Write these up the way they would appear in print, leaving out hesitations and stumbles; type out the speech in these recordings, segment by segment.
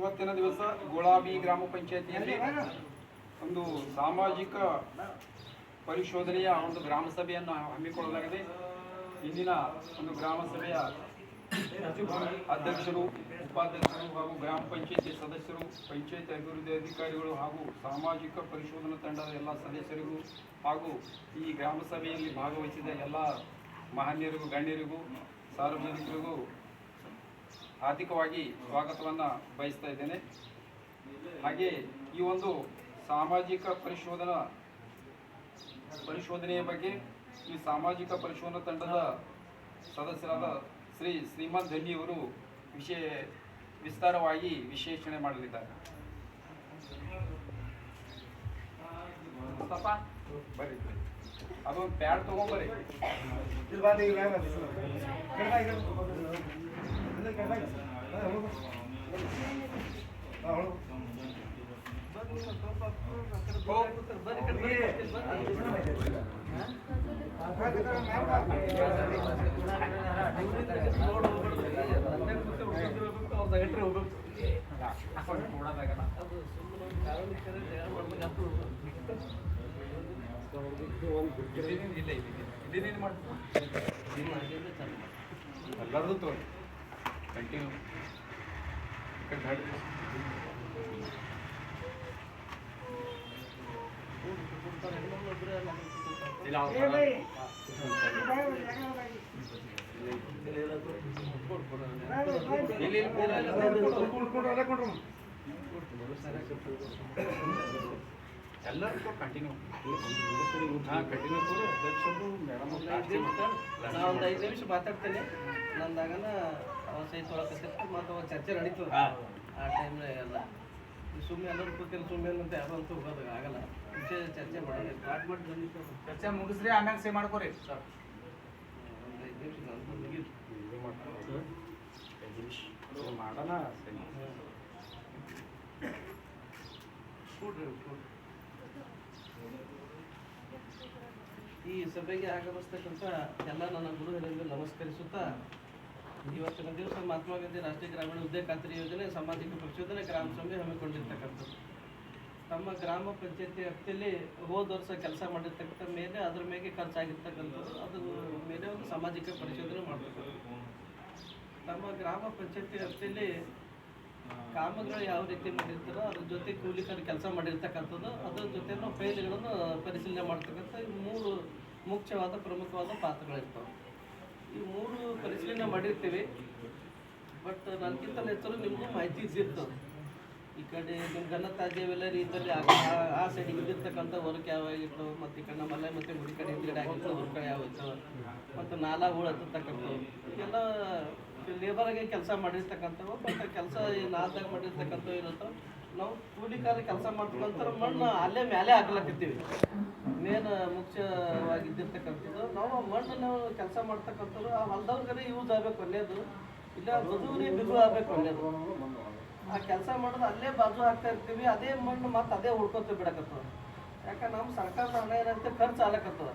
ಇವತ್ತಿನ ದಿವಸ ಗುಲಾಬಿ ಗ್ರಾಮ ಪಂಚಾಯತಿಯಲ್ಲಿ ಒಂದು ಸಾಮಾಜಿಕ ಪರಿಶೋಧನೆಯ ಒಂದು ಗ್ರಾಮ ಸಭೆಯನ್ನು ಹಮ್ಮಿಕೊಳ್ಳಲಾಗಿದೆ. ಇಂದಿನ ಒಂದು ಗ್ರಾಮ ಸಭೆಯ ಅಧ್ಯಕ್ಷರು, ಉಪಾಧ್ಯಕ್ಷರು ಹಾಗೂ ಗ್ರಾಮ ಪಂಚಾಯತಿ ಸದಸ್ಯರು, ಪಂಚಾಯತ್ ಅಭಿವೃದ್ಧಿ ಅಧಿಕಾರಿಗಳು ಹಾಗೂ ಸಾಮಾಜಿಕ ಪರಿಶೋಧನಾ ತಂಡದ ಎಲ್ಲ ಸದಸ್ಯರಿಗೂ ಹಾಗೂ ಈ ಗ್ರಾಮ ಸಭೆಯಲ್ಲಿ ಭಾಗವಹಿಸಿದ ಎಲ್ಲ ಮಹನೀಯರಿಗೂ, ಗಣ್ಯರಿಗೂ, ಸಾರ್ವಜನಿಕರಿಗೂ ಹಾರ್ದಿಕವಾಗಿ ಸ್ವಾಗತವನ್ನು ಬಯಸ್ತಾ ಇದ್ದೇನೆ. ಹಾಗೆ ಈ ಒಂದು ಸಾಮಾಜಿಕ ಪರಿಶೋಧನೆಯ ಬಗ್ಗೆ ಈ ಸಾಮಾಜಿಕ ಪರಿಶೋಧನಾ ತಂಡದ ಸದಸ್ಯರಾದ ಶ್ರೀಮಂತ್ ಧನ್ಯವರು ವಿಸ್ತಾರವಾಗಿ ವಿಶ್ಲೇಷಣೆ ಮಾಡಲಿದ್ದಾರೆ. ಬರ್ರಿ, ಅದೊಂದು ಪ್ಯಾಡ್ ತಗೊಂಡ್ಬರ್ರಿ. ಎಲ್ಲರದು ತೋರಿ ಕಂಟಿನ್ಯೂ ಎಲ್ಲರಿಗೂ ಕಂಟಿನ್ಯೂ ಕಂಟಿನ್ಯೂ ಅಧ್ಯಕ್ಷರು ಮೇಡಮ್ ಒಂದು 5 ನಿಮಿಷ ಮಾತಾಡ್ತೇನೆ. ನಂದಾಗನ ಸಹಿತ ತೊಳಕತ್ತಿರ್ತು ಮತ್ತು ಚರ್ಚೆ ನಡೀತದೆ. ಆ ಟೈಮ್ನಾಗ ಎಲ್ಲ ಸುಮ್ಮನೆ ಎಲ್ಲರೂ ಕೂತಿಲ್ಲ, ಸುಮ್ಮನೆ ಅಂತ ಯಾರು ಅಂತೂ ಹೋಗೋದು ಆಗಲ್ಲ. ವಿಷಯ ಚರ್ಚೆ ಮಾಡೋದು, ಚರ್ಚೆ ಮುಗಿಸ್ರಿ, ಆಮ್ಯಾಗ ಸೇ ಮಾಡ್ಕೋರಿ. ಒಂದು 5 ನಿಮಿಷ ನಂದು ಮುಗಿತು ಮಾಡೋಣ. ಈ ಸಭೆಗೆ ಆಗಮಿಸ್ತಕ್ಕಂಥ ಎಲ್ಲ ನನ್ನ ಗುರು ಹಿರಿಯರಿಗೆ ನಮಸ್ಕರಿಸುತ್ತಾ, ಇವತ್ತಿನ ದಿವಸ ಮಹಾತ್ಮ ಗಾಂಧಿ ರಾಷ್ಟ್ರೀಯ ಗ್ರಾಮೀಣ ಉದ್ಯೋಗ ಖಾತ್ರಿ ಯೋಜನೆ ಸಾಮಾಜಿಕ ಪರಿಶೋಧನೆ ಗ್ರಾಮ ಸಭೆ ಹಮ್ಮಿಕೊಂಡಿರ್ತಕ್ಕಂಥದ್ದು. ತಮ್ಮ ಗ್ರಾಮ ಪಂಚಾಯತಿ ವ್ಯಾಪ್ತಿಯಲ್ಲಿ ಹೋದ ವರ್ಷ ಕೆಲಸ ಮಾಡಿರ್ತಕ್ಕಂಥ ಮೇಲೆ ಅದ್ರ ಮೇಲೆ ಖರ್ಚಾಗಿರ್ತಕ್ಕಂಥದ್ದು, ಅದ್ರ ಮೇಲೆ ಒಂದು ಸಾಮಾಜಿಕ ಪರಿಶೋಧನೆ ಮಾಡತಕ್ಕಂಥದ್ದು. ನಮ್ಮ ಗ್ರಾಮ ಪಂಚಾಯತಿ ವ್ಯಾಪ್ತಿಯಲ್ಲಿ ಕಾಮಗಳು ಯಾವ ರೀತಿ ಮಾಡಿರ್ತಾರೋ ಅದ್ರ ಜೊತೆ ಕೂಲಿಕರು ಕೆಲಸ ಮಾಡಿರ್ತಕ್ಕಂಥದ್ದು, ಅದ್ರ ಜೊತೆ ಫೈಲ್ಗಳನ್ನು ಪರಿಶೀಲನೆ ಮಾಡ್ತಕ್ಕಂಥ 3 ಮುಖ್ಯವಾದ ಪ್ರಮುಖವಾದ ಪಾತ್ರಗಳಿರ್ತವೆ. ಈ 3 ಪರಿಶೀಲನೆ ಮಾಡಿರ್ತೀವಿ. ಬಟ್ ನನಗಿಂತ ಹೆಚ್ಚರು ನಿಮಗೂ ಮಾಹಿತಿ ಇದ್ದಿರ್ತದೆ. ಈ ಕಡೆ ನಿಮ್ಮ ಘನತ್ಯಾಜ್ಯವೆಲ್ಲ ರೀತಿಯಲ್ಲಿ ಆ ಸೈಡಿಗೆ ಇದ್ದಿರ್ತಕ್ಕಂಥ ವರ್ಕ್ ಯಾವಾಗಿರ್ತವೆ, ಮತ್ತು ಈ ಕಡೆ ನಮ್ಮಲ್ಲೇ ಮತ್ತು ಗುಡಿ ಕಡೆ ಹಿಂದ್ಗಡೆ ಆಗಿರ್ತವೆ, ಹೊರ ಕಡೆ ಯಾವ ಇರ್ತವೆ, ಮತ್ತು ನಾಲಾ ಹೂಳು ಹತ್ತಕ್ಕಂಥವು ಎಲ್ಲ ಲೇಬರಾಗೆ ಕೆಲಸ ಮಾಡಿರ್ತಕ್ಕಂಥವು. ಬಟ್ ಕೆಲಸ ಈ ನಾಲ್ದಾಗ ಮಾಡಿರ್ತಕ್ಕಂಥವು ಇರುತ್ತವೆ. ನಾವು ಕೂಲಿಕಾರ ಕೆಲಸ ಮಾಡ್ತಕ್ಕಂಥ ಮಣ್ಣು ಅಲ್ಲೇ ಮೇಲೆ ಹಾಕ್ಲಕತ್ತೀವಿ. ಮೇನ್ ಮುಖ್ಯವಾಗಿದ್ದಿರ್ತಕ್ಕಂಥದ್ದು ನಾವು ಮಣ್ಣು ಕೆಲಸ ಮಾಡ್ತಕ್ಕಂಥದ್ದು ಆ ಹೊಲದವ್ರಿಗೆ ಯೂಸ್ ಆಗಬೇಕು ಒಳ್ಳೆಯದು, ಇಲ್ಲ ಬದುವರಿಗೆ ಬಿಡು ಆಗಬೇಕು ಒಳ್ಳೆಯದು. ಆ ಕೆಲಸ ಮಾಡೋದು ಅಲ್ಲೇ ಬಾಜು ಹಾಕ್ತಾ ಇರ್ತೀವಿ, ಅದೇ ಮಣ್ಣು ಮತ್ತು ಅದೇ ಉಳ್ಕೊತ ಬಿಡಕತ್ತದ. ಯಾಕಂದ್ರೆ ನಮ್ಮ ಸರ್ಕಾರದ ಹಣ ಏನಂತ ಖರ್ಚು ಆಗ್ಲಕತ್ತದ.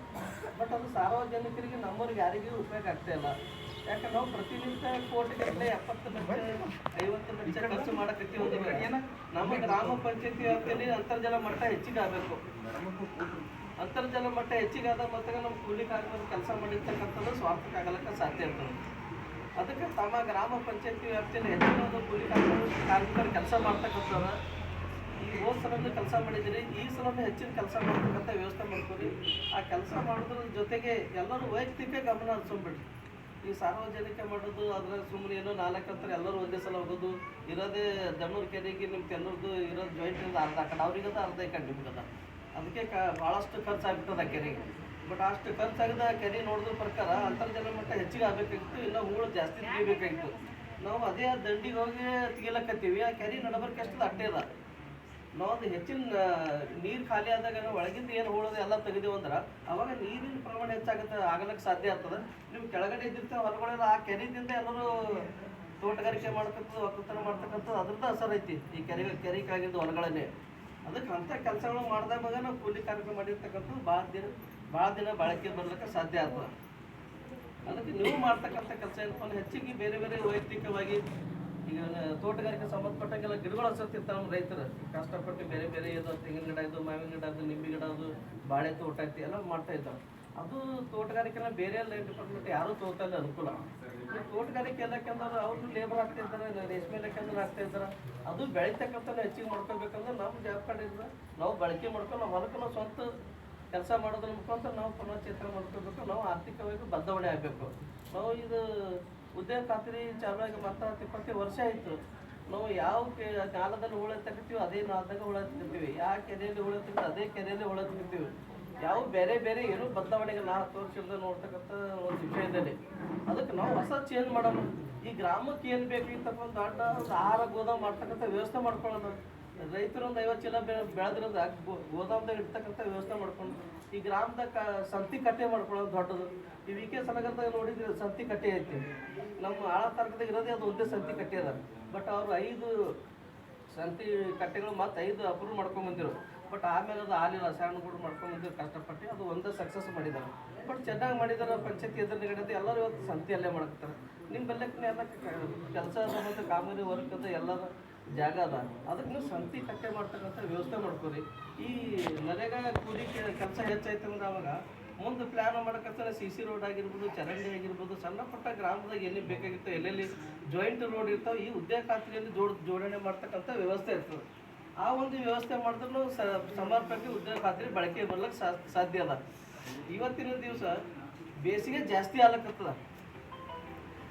ಬಟ್ ಅದು ಸಾರ್ವಜನಿಕರಿಗೆ ನಮ್ಮವ್ರಿಗೆ ಯಾರಿಗೂ ಉಪಯೋಗ ಆಗ್ತಾ ಇಲ್ಲ. ಯಾಕಂದ್ರೆ ನಾವು ಪ್ರತಿನಿತ್ಯ ಕೋಟಿಗಟ್ಟಲೆ 70 ಲಕ್ಷ 50 ಲಕ್ಷ ಖರ್ಚು ಮಾಡಕತ್ತೀವಿ. ನಮ್ಮ ಗ್ರಾಮ ಪಂಚಾಯತಿ ವ್ಯಾಪ್ತಿಯಲ್ಲಿ ಅಂತರ್ಜಲ ಮಟ್ಟ ಹೆಚ್ಚಿಗೆ ಆಗಬೇಕು. ಅಂತರ್ಜಲ ಮಟ್ಟ ಹೆಚ್ಚಿಗೆ ಆದ ಮತ್ತು ನಮ್ಮ ಕೂಲಿ ಕಾರ್ಮಿಕರು ಕೆಲಸ ಮಾಡಿರ್ತಕ್ಕಂಥದ್ದು ಸ್ವಾರ್ಥಕ್ಕೆ ಆಗಲಿಕ್ಕೆ ಸಾಧ್ಯ ಇರ್ತದೆ. ಅದಕ್ಕೆ ತಮ್ಮ ಗ್ರಾಮ ಪಂಚಾಯತಿ ವ್ಯಾಪ್ತಿಯಲ್ಲಿ ಹೆಚ್ಚಿನ ಒಂದು ಕೂಲಿ ಕಾರ್ಮಿಕರು ಕೆಲಸ ಮಾಡ್ತಕ್ಕಂಥವ್ರು ಈ ಹೋದ ಸಲದ್ದು ಕೆಲಸ ಮಾಡಿದ್ದೀರಿ, ಈ ಸಲದ್ದು ಹೆಚ್ಚಿನ ಕೆಲಸ ಮಾಡ್ತಕ್ಕಂಥ ವ್ಯವಸ್ಥೆ ಮಾಡ್ಕೊರಿ. ಆ ಕೆಲಸ ಮಾಡೋದ್ರ ಜೊತೆಗೆ ಎಲ್ಲರೂ ವೈಯಕ್ತಿಕ ಗಮನ ಹರಿಸ್ಕೊಂಡ್ಬಿಡ್ರಿ. ಈ ಸಾರ್ವಜನಿಕ ಮಾಡೋದು ಅದ್ರ ಸುಮ್ಮನೆ ಏನೋ 4 ಅಂತರ ಎಲ್ಲರೂ ಒಂದೇ ಸಲ ಹೋಗೋದು ಇರೋದೇ ದಣ್ಣೂರು ಕೆರೆಗೆ ನಿಮ್ಮ ಕೆನ್ನೂರ್ದು ಇರೋದು ಜಾಯಿಂಟ್ ಇರೋದು ಅರ್ಧ ಕಡೆ ಅವ್ರಿಗದ ಅರ್ಧ ಈ ಕಡೆ ನಿಮ್ಗದ. ಅದಕ್ಕೆ ಭಾಳಷ್ಟು ಖರ್ಚಾಗ್ಬಿಟ್ಟದ ಕೆರೆಗೆ. ಬಟ್ ಅಷ್ಟು ಖರ್ಚಾಗದ ಕೆರೆ ನೋಡಿದ್ರ ಪ್ರಕಾರ ಅಂತರ್ಜಲ ಮಟ್ಟ ಹೆಚ್ಚಿಗೆ ಆಗಬೇಕಾಗಿತ್ತು, ಇಲ್ಲ ಹೂಳು ಜಾಸ್ತಿ ತೆಗಿಬೇಕಾಗಿತ್ತು. ನಾವು ಅದೇ ದಂಡಿಗೆ ಹೋಗಿ ತೆಗಿಲಕತ್ತೀವಿ. ಆ ಕೆರೆ ನಡಬರ್ಕೆ ಅಷ್ಟದ ಅಟ್ಟೆ ಅದ. ನಾವೊಂದು ಹೆಚ್ಚಿನ ನೀರು ಖಾಲಿ ಆದಾಗ ನಾವು ಒಳಗಿಂದ ಏನು ಹೂಳೋದು ಎಲ್ಲ ತೆಗೆದೇವು ಅಂದ್ರೆ ಅವಾಗ ನೀರಿನ ಪ್ರಮಾಣ ಹೆಚ್ಚಾಗುತ್ತೆ, ಆಗಲಿಕ್ಕೆ ಸಾಧ್ಯ ಆಗ್ತದೆ. ನೀವು ಕೆಳಗಡೆ ಇದ್ದಿರ್ತಾವೆ ಹೊರಗಡೆ ಆ ಕೆರೆಯಿಂದ ಎಲ್ಲರೂ ತೋಟಗಾರಿಕೆ ಮಾಡ್ತಕ್ಕಂಥದ್ದು, ಒಕ್ಕಲ್ತನ ಮಾಡ್ತಕ್ಕಂಥದ್ದು ಅದ್ರದ್ದು ಅಸರ್ ಐತಿ ಈ ಕೆರೆಗಾಗಿದ್ದು ಹೊರಗಡೆ. ಅದಕ್ಕೆ ಅಂಥ ಕೆಲಸಗಳು ಮಾಡಿದಾಗ ನಾವು ಕೂಲಿ ಕಾರ್ಮಿಕ ಮಾಡಿರ್ತಕ್ಕಂಥದ್ದು ಭಾಳ ದಿನ ಬಾಳಿಕೆ ಬರ್ಲಿಕ್ಕೆ ಸಾಧ್ಯ ಆಗ್ತದೆ. ಅದಕ್ಕೆ ನೀವು ಮಾಡ್ತಕ್ಕಂಥ ಕೆಲಸ ಏನಪ್ಪ ಹೆಚ್ಚಿಗೆ ಬೇರೆ ಬೇರೆ ವೈಯಕ್ತಿಕವಾಗಿ ಈಗ ತೋಟಗಾರಿಕೆ ಸಂಬಂಧಪಟ್ಟಂಗೆಲ್ಲ ಗಿಡಗಳು ಹಚ್ಚತ್ತಿರ್ತಾರೆ ನಮ್ಮ ರೈತರು ಕಷ್ಟಪಟ್ಟು ಬೇರೆ ಬೇರೆ ಇದು ತೆಂಗಿನ ಗಿಡ ಇದು ಮಾವಿನ ಗಿಡ ಅದು ನಿಂಬೆ ಗಿಡ ಅದು ಬಾಳೆ ತೋಟ ಐತಿ ಎಲ್ಲ ಮಾಡ್ತಾ ಇದ್ದಾರೆ. ಅದು ತೋಟಗಾರಿಕೆನ ಬೇರೆ ಎಲ್ಲ ಡಿಪಾರ್ಟ್ಮೆಂಟ್ ಯಾರೂ ತೋಟ ಇಲ್ಲ ಅನುಕೂಲ. ತೋಟಗಾರಿಕೆ ಎಲ್ಲಕ್ಕಂದ್ರೆ ಅವ್ರು ಲೇಬರ್ ಆಗ್ತಾ ಇದ್ದಾರೆ, ರೇಷ್ಮೆ ಲೆಕ್ಕಂದ್ರೆ ಆಗ್ತಾ ಇದ್ದಾರೆ. ಅದು ಬೆಳಿತಕ್ಕಂಥ ಹೆಚ್ಚಿಗೆ ಮಾಡ್ಕೋಬೇಕಂದ್ರೆ ನಮ್ಮ ಜಾಬ್ ನಾವು ಬಳಕೆ ಮಾಡ್ಕೊಂಡು ನಾವು ಹೊಲಕ್ಕೆ ನಾವು ಸ್ವಂತ ಕೆಲಸ ಮಾಡೋದ್ರ ಮುಖಾಂತರ ನಾವು ಪುನಶ್ಚೇತನ ಮಾಡ್ಕೋಬೇಕು. ನಾವು ಆರ್ಥಿಕವಾಗಿ ಬದಲಾವಣೆ ಆಗಬೇಕು. ನಾವು ಇದು ಉದ್ಯೋಗ ಖಾತ್ರಿ ಚಾಲುವಾಗಿ ಮಾತ್ರ 20 ವರ್ಷ ಆಯಿತು. ನಾವು ಯಾವ ಕಾಲದಲ್ಲಿ ಹುಳ ತೆಗಿತೀವಿ ಅದೇ ನಾಲ್ದಾಗ ಹುಳ ತೆಗಿತೀವಿ, ಯಾವ ಕೆರೆಯಲ್ಲಿ ಹುಳ ತೆಗಿತೀವಿ ಅದೇ ಕೆರೆಯಲ್ಲಿ ಹುಳ ತೆಗಿತೀವಿ. ಯಾವ ಬೇರೆ ಬೇರೆ ಏನೂ ಬದಲಾವಣೆಗೆ 4 ವರ್ಷದಿಂದ ನೋಡ್ತಕ್ಕಂಥ ಒಂದು ವಿಷಯದಲ್ಲಿ ಅದಕ್ಕೆ ನಾವು ಹೊಸ ಚೇಂಜ್ ಮಾಡೋಣ. ಈ ಗ್ರಾಮಕ್ಕೆ ಏನು ಬೇಕು ಇಂತಪ್ಪ ಒಂದು ದೊಡ್ಡ ಆಹಾರ ಗೋದಾಮ್ ಮಾಡ್ತಕ್ಕಂಥ ವ್ಯವಸ್ಥೆ ಮಾಡ್ಕೊಳ್ಳೋದು. ರೈತರು ಒಂದು 50 ಚೀಲ ಬೆಳೆದ್ರದ ಗೋದಾಮ್ದಾಗ ಇಡ್ತಕ್ಕಂಥ ವ್ಯವಸ್ಥೆ ಮಾಡ್ಕೊಂಡು ಈ ಗ್ರಾಮದಾಗ ಸಂತಿ ಕಟ್ಟೆ ಮಾಡ್ಕೊಳ್ಳೋದು ದೊಡ್ಡದು. ಈ ವಿ ಕೆ ಸಲಗಂದಾಗ ನೋಡಿದ್ರೆ ಸಂತಿ ಕಟ್ಟೆ ಐತಿ. ನಮ್ಮ ಆಳ ತಾಲೂಕದಾಗ ಇರೋದೇ ಅದು ಒಂದೇ ಸಂತಿ ಕಟ್ಟೆ ಅದ. ಬಟ್ ಅವರು 5 ಸಂತಿ ಕಟ್ಟೆಗಳು ಮತ್ತು 5 ಅಪ್ರೂವ್ ಮಾಡ್ಕೊಂಬಂದಿರು. ಬಟ್ ಆಮೇಲೆ ಅದು ಆಲಿಲ್ಲ, ಸಣ್ಣಗಳು ಮಾಡ್ಕೊಂಬಂದಿರು ಕಷ್ಟಪಟ್ಟು ಅದು ಒಂದೇ ಸಕ್ಸಸ್ ಮಾಡಿದ್ದಾರೆ. ಬಟ್ ಚೆನ್ನಾಗಿ ಮಾಡಿದ್ದಾರೆ. ಪಂಚಾಯತಿ ಎದುರುಗಡೆ ಎಲ್ಲರೂ ಇವತ್ತು ಸಂತಿಯಲ್ಲೇ ಮಾಡ್ತಾರೆ. ನಿಮ್ಮ ಬೆಲ್ಲಕ್ಕೆ ಎಲ್ಲ ಕೆಲಸ ಮತ್ತು ಕಾಮಗಾರಿ ವರ್ಕ್ ಅದ ಎಲ್ಲರ ಜಾಗ ಅದ. ಅದಕ್ಕೆ ನೀವು ಸಂತಿ ಕಟ್ಟೆ ಮಾಡ್ತಕ್ಕಂಥ ವ್ಯವಸ್ಥೆ ಮಾಡ್ಕೊರಿ. ಈ ನರೇಗಾ ಕೂಲಿ ಕೆಲಸ ಹೆಚ್ಚಾಯ್ತು ಅಂದ್ರೆ ಅವಾಗ ಮುಂದೆ ಪ್ಲ್ಯಾನ್ ಮಾಡೋಕ್ಕಂತ CC ರೋಡ್ ಆಗಿರ್ಬೋದು, ಚರಂಡಿ ಆಗಿರ್ಬೋದು, ಸಣ್ಣ ಪುಟ್ಟ ಗ್ರಾಮದಾಗ ಎಲ್ಲಿ ಬೇಕಾಗಿತ್ತು ಎಲ್ಲೆಲ್ಲಿ ಜಾಯಿಂಟ್ ರೋಡ್ ಇರ್ತಾವೆ ಈ ಉದ್ಯೋಗ ಖಾತ್ರಿಯಲ್ಲಿ ಜೋಡಣೆ ಮಾಡ್ತಕ್ಕಂಥ ವ್ಯವಸ್ಥೆ ಇರ್ತದೆ. ಆ ಒಂದು ವ್ಯವಸ್ಥೆ ಮಾಡಿದ್ರೂ ಸಮರ್ಪಕ ಉದ್ಯೋಗ ಖಾತ್ರಿ ಬಳಕೆ ಬರ್ಲಿಕ್ಕೆ ಸಾಧ್ಯ ಅದ. ಇವತ್ತಿನ ದಿವಸ ಬೇಸಿಗೆ ಜಾಸ್ತಿ ಆಗ್ಲಕ್ಕತ್ತದ.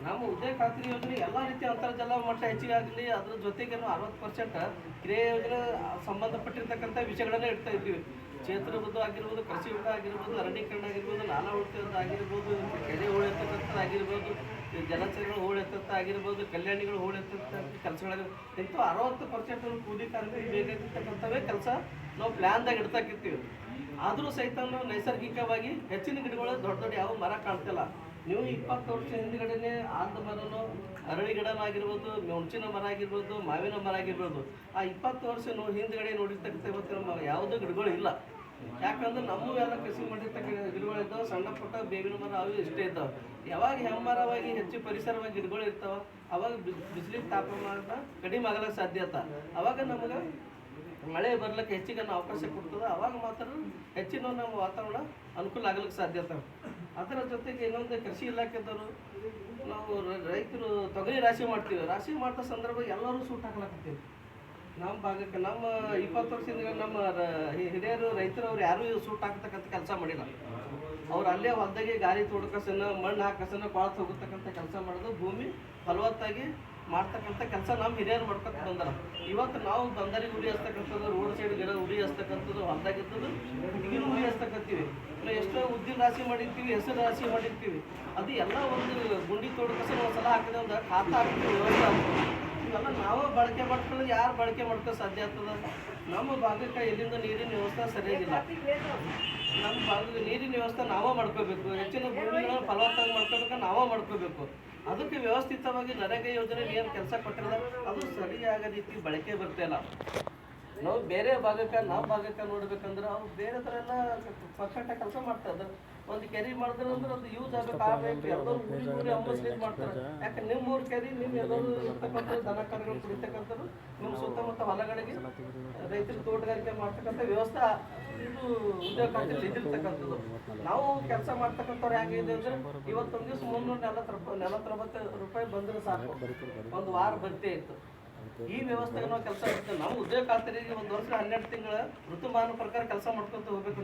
ನಮ್ಮ ಉದ್ಯೋಗ ಖಾತ್ರಿ ಯೋಜನೆ ಎಲ್ಲ ರೀತಿಯ ಅಂತರ್ಜಲ ಮಟ್ಟ ಹೆಚ್ಚಿಗೆ ಆಗಲಿ, ಅದ್ರ ಜೊತೆಗೆ 60% ಕ್ರಿಯೆ ಯೋಜನೆ ಸಂಬಂಧಪಟ್ಟಿರ್ತಕ್ಕಂಥ ವಿಷಯಗಳನ್ನೇ ಇಡ್ತಾ ಇದ್ದೀವಿ. ಕ್ಷೇತ್ರಬದ್ಧ ಆಗಿರ್ಬೋದು, ಕೃಷಿ ಹೊಂಡ ಆಗಿರ್ಬೋದು, ಅರಣ್ಯೀಕರಣ ಆಗಿರ್ಬೋದು, ನಾಲಾ ಉಳಿತದ ಆಗಿರ್ಬೋದು, ಕೆರೆ ಹೂಳೆತ್ತಕ್ಕಂಥ ಆಗಿರ್ಬೋದು, ಜಲಾಶಯಗಳು ಹೂಳೆತ್ತ ಆಗಿರ್ಬೋದು, ಕಲ್ಯಾಣಿಗಳು ಹೂಳೆತ್ತ ಕೆಲಸಗಳಾಗಿರ್ಬೋದು. ಇಂಥ 60% ಕೂಲಿ ಕಾರ್ಮಿಕರಿಗೆ ಬೇಕಾಗಿರ್ತಕ್ಕಂಥವೇ ಕೆಲಸ ನಾವು ಪ್ಲ್ಯಾನ್ದಾಗ ಇಡ್ತಾಕಿರ್ತೀವಿ. ಆದರೂ ಸಹಿತ ನಾವು ನೈಸರ್ಗಿಕವಾಗಿ ಹೆಚ್ಚಿನ ಗಿಡಗಳು ದೊಡ್ಡ ಯಾವ ಮರ ಕಾಣ್ತಿಲ್ಲ. ನೀವು 20 ವರ್ಷ ಹಿಂದ್ಗಡೆನೆ ಆದ ಮರನೋ ಅರಳಿ ಗಿಡನೂ ಆಗಿರ್ಬೋದು, ಹುಣಸಿನ ಮರ ಆಗಿರ್ಬೋದು, ಮಾವಿನ ಮರ ಆಗಿರ್ಬೋದು, ಆ 20 ವರ್ಷ ಹಿಂದ್ಗಡೆ ನೋಡಿರ್ತಕ್ಕಂಥ ಇವತ್ತು ನಮ್ಮ ಯಾವುದೂ ಗಿಡಗಳು ಇಲ್ಲ. ಯಾಕಂದ್ರೆ ನಮ್ಮವೆಲ್ಲ ಕೃಷಿ ಮಾಡಿರ್ತಕ್ಕಂಥ ಗಿಡಗಳಿದ್ದಾವೆ. ಸಣ್ಣ ಪುಟ್ಟ ಬೇವಿನ ಮರ ಅವು ಇಷ್ಟೇ ಇದ್ದಾವೆ. ಯಾವಾಗ ಹೆಮ್ಮರವಾಗಿ ಹೆಚ್ಚು ಪರಿಸರವಾಗಿ ಗಿಡಗಳು ಇರ್ತಾವೆ ಅವಾಗ ಬಿಸಿಲಿನ ತಾಪಮಾನ ಕಡಿಮೆ ಆಗಲಿಕ್ಕೆ ಸಾಧ್ಯತೆ. ಅವಾಗ ನಮಗೆ ಮಳೆ ಬರ್ಲಿಕ್ಕೆ ಹೆಚ್ಚಿಗೆ ಅವಕಾಶ ಕೊಡ್ತದೆ. ಅವಾಗ ಮಾತ್ರ ಹೆಚ್ಚಿನ ನಮ್ಮ ವಾತಾವರಣ ಅನುಕೂಲ ಆಗಲಿಕ್ಕೆ ಸಾಧ್ಯತೆ. ಅದರ ಜೊತೆಗೆ ಇನ್ನೊಂದು ಕೃಷಿ ಇಲಾಖೆದವರು ನಾವು ರೈತರು ತೊಗರಿ ರಾಶಿ ಮಾಡ್ತೀವಿ. ರಾಶಿ ಮಾಡ್ತಾ ಸಂದರ್ಭ ಎಲ್ಲರೂ ಸೂಟ್ ಹಾಕ್ಲಾಕತ್ತೀವಿ. ನಮ್ಮ ಭಾಗಕ್ಕೆ ನಮ್ಮ 20 ವರ್ಷದಿಂದ ನಮ್ಮ ಹಿರಿಯರು ರೈತರು ಅವ್ರು ಯಾರೂ ಸೂಟ್ ಹಾಕ್ತಕ್ಕಂಥ ಕೆಲಸ ಮಾಡಿಲ್ಲ. ಅವ್ರು ಅಲ್ಲೇ ಹೊಲದಾಗೆ ಗಾಳಿ ತೋಡ್ಕಸನ ಮಣ್ಣು ಹಾಕಸನ ಕೊಳತು ಹೋಗತಕ್ಕಂಥ ಕೆಲಸ ಮಾಡೋದು, ಭೂಮಿ ಫಲವತ್ತಾಗಿ ಮಾಡ್ತಕ್ಕಂಥ ಕೆಲಸ ನಮ್ಮ ಹಿರಿಯರು ಮಾಡ್ಕೊತ ಬಂದಾರ. ಇವತ್ತು ನಾವು ಬಂದರಿಗೆ ಉರಿ ಹಚ್ತಕ್ಕಂಥದ್ದು, ರೋಡ್ ಸೈಡ್ ಗಿಡ ಉರಿ ಹಚ್ತಕ್ಕಂಥದ್ದು, ಹೊಲದಾಗಿದ್ದದ್ದು ಹುಡುಗಿರು ಉರಿ ಹಚ್ತಕ್ಕಂತೀವಿ. ಎಷ್ಟೋ ಉದ್ದಿನ ರಾಶಿ ಮಾಡಿರ್ತೀವಿ, ಹೆಸರು ರಾಶಿ ಮಾಡಿರ್ತೀವಿ. ಅದು ಎಲ್ಲ ಒಂದು ಗುಂಡಿ ತೋಡ್ಕಸನ ಒಂದು ಸಲ ಹಾಕಿದೆ ಒಂದು ಖಾತಾ ಹಾಕ್ತೀವಿ ವ್ಯವಸ್ಥೆ ಆಗ್ತದೆ. ಇವೆಲ್ಲ ನಾವು ಬಳಕೆ ಮಾಡ್ಕೊಳ್ಳೋದು ಯಾರು ಬಳಕೆ ಮಾಡ್ಕೋ ಸಾಧ್ಯ ಆಗ್ತದೆ? ನಮ್ಮ ಭಾಗಕ್ಕೆ ಎಲ್ಲಿಂದ ನೀರಿನ ವ್ಯವಸ್ಥೆ ಸರಿಯಾಗಿಲ್ಲ. ನಮ್ಮ ಭಾಗದ ನೀರಿನ ವ್ಯವಸ್ಥೆ ನಾವೇ ಮಾಡ್ಕೋಬೇಕು. ಹೆಚ್ಚಿನ ಭೂಮಿಗಳನ್ನು ಫಲವತ್ತಾಗಿ ಮಾಡ್ಕೋಬೇಕು, ನಾವೇ ಮಾಡ್ಕೋಬೇಕು. ಅದಕ್ಕೆ ವ್ಯವಸ್ಥಿತವಾಗಿ ನರೇಗಾ ಯೋಜನೆ ಏನು ಕೆಲಸ ಕೊಟ್ಟಿರೋದು ಅದು ಸರಿಯಾದ ರೀತಿ ಬಳಕೆ ಬರ್ತಾಯಿಲ್ಲ. ನಾವು ಬೇರೆ ಭಾಗಕ್ಕೆ ನಾವು ಭಾಗಕ್ಕೆ ನೋಡ್ಬೇಕಂದ್ರೆ ಅವ್ರು ಬೇರೆ ಥರ ಎಲ್ಲ ಪರ್ಫೆಕ್ಟಾಗಿ ಕೆಲಸ ಮಾಡ್ತಾ ಇದ್ದಾರೆ. ಒಂದು ಕೆರೆ ಮಾಡಿದ್ರೆ ಅಂದ್ರೆ ಅದು ಯೂಸ್ ಆಗಬೇಕು. ಆಗಬೇಕು ಎಲ್ಲರೂ ಊರಿ ಅಂಬಸ್ಲಿಕ್ಕೆ ಮಾಡ್ತಾರೆ. ಯಾಕೆ ನಿಮ್ಮ ಊರು ಕೆರೆ ನಿಮ್ಮ ಎಲ್ಲರೂ ಇರ್ತಕ್ಕಂಥ ದನ ಕರುಗಳು ಕುಡಿತಕ್ಕಂಥದ್ದು ನಿಮ್ಮ ಸುತ್ತಮುತ್ತ ಹೊಲಗಳಿಗೆ ರೈತರು ತೋಟಗಾರಿಕೆ ಮಾಡ್ತಕ್ಕಂಥ ವ್ಯವಸ್ಥೆ ಇದು ಉದ್ಯೋಗ ಖಾತ್ರಿಯಲ್ಲಿ ಇದ್ದಿರ್ತಕ್ಕಂಥದ್ದು. ನಾವು ಕೆಲಸ ಮಾಡ್ತಕ್ಕಂಥವ್ರು ಹೇಗಿದೆ ಅಂದರೆ ಇವತ್ತೊಂದು ದಿವಸ 340 ರೂಪಾಯಿ ಬಂದರೆ ಸಾಕು, ಒಂದು ವಾರ ಬರ್ತೇ ಇತ್ತು. ಈ ವ್ಯವಸ್ಥೆಗೆ ನಾವು ಕೆಲಸ ಇರ್ತೇವೆ. ನಾವು ಉದ್ಯೋಗ ಖಾತ್ರಿಗೆ ಒಂದು ವರ್ಷ 12 ತಿಂಗಳ ಋತುಮಾನ ಪ್ರಕಾರ ಕೆಲಸ ಮಾಡ್ಕೊತ ಹೋಗ್ಬೇಕು.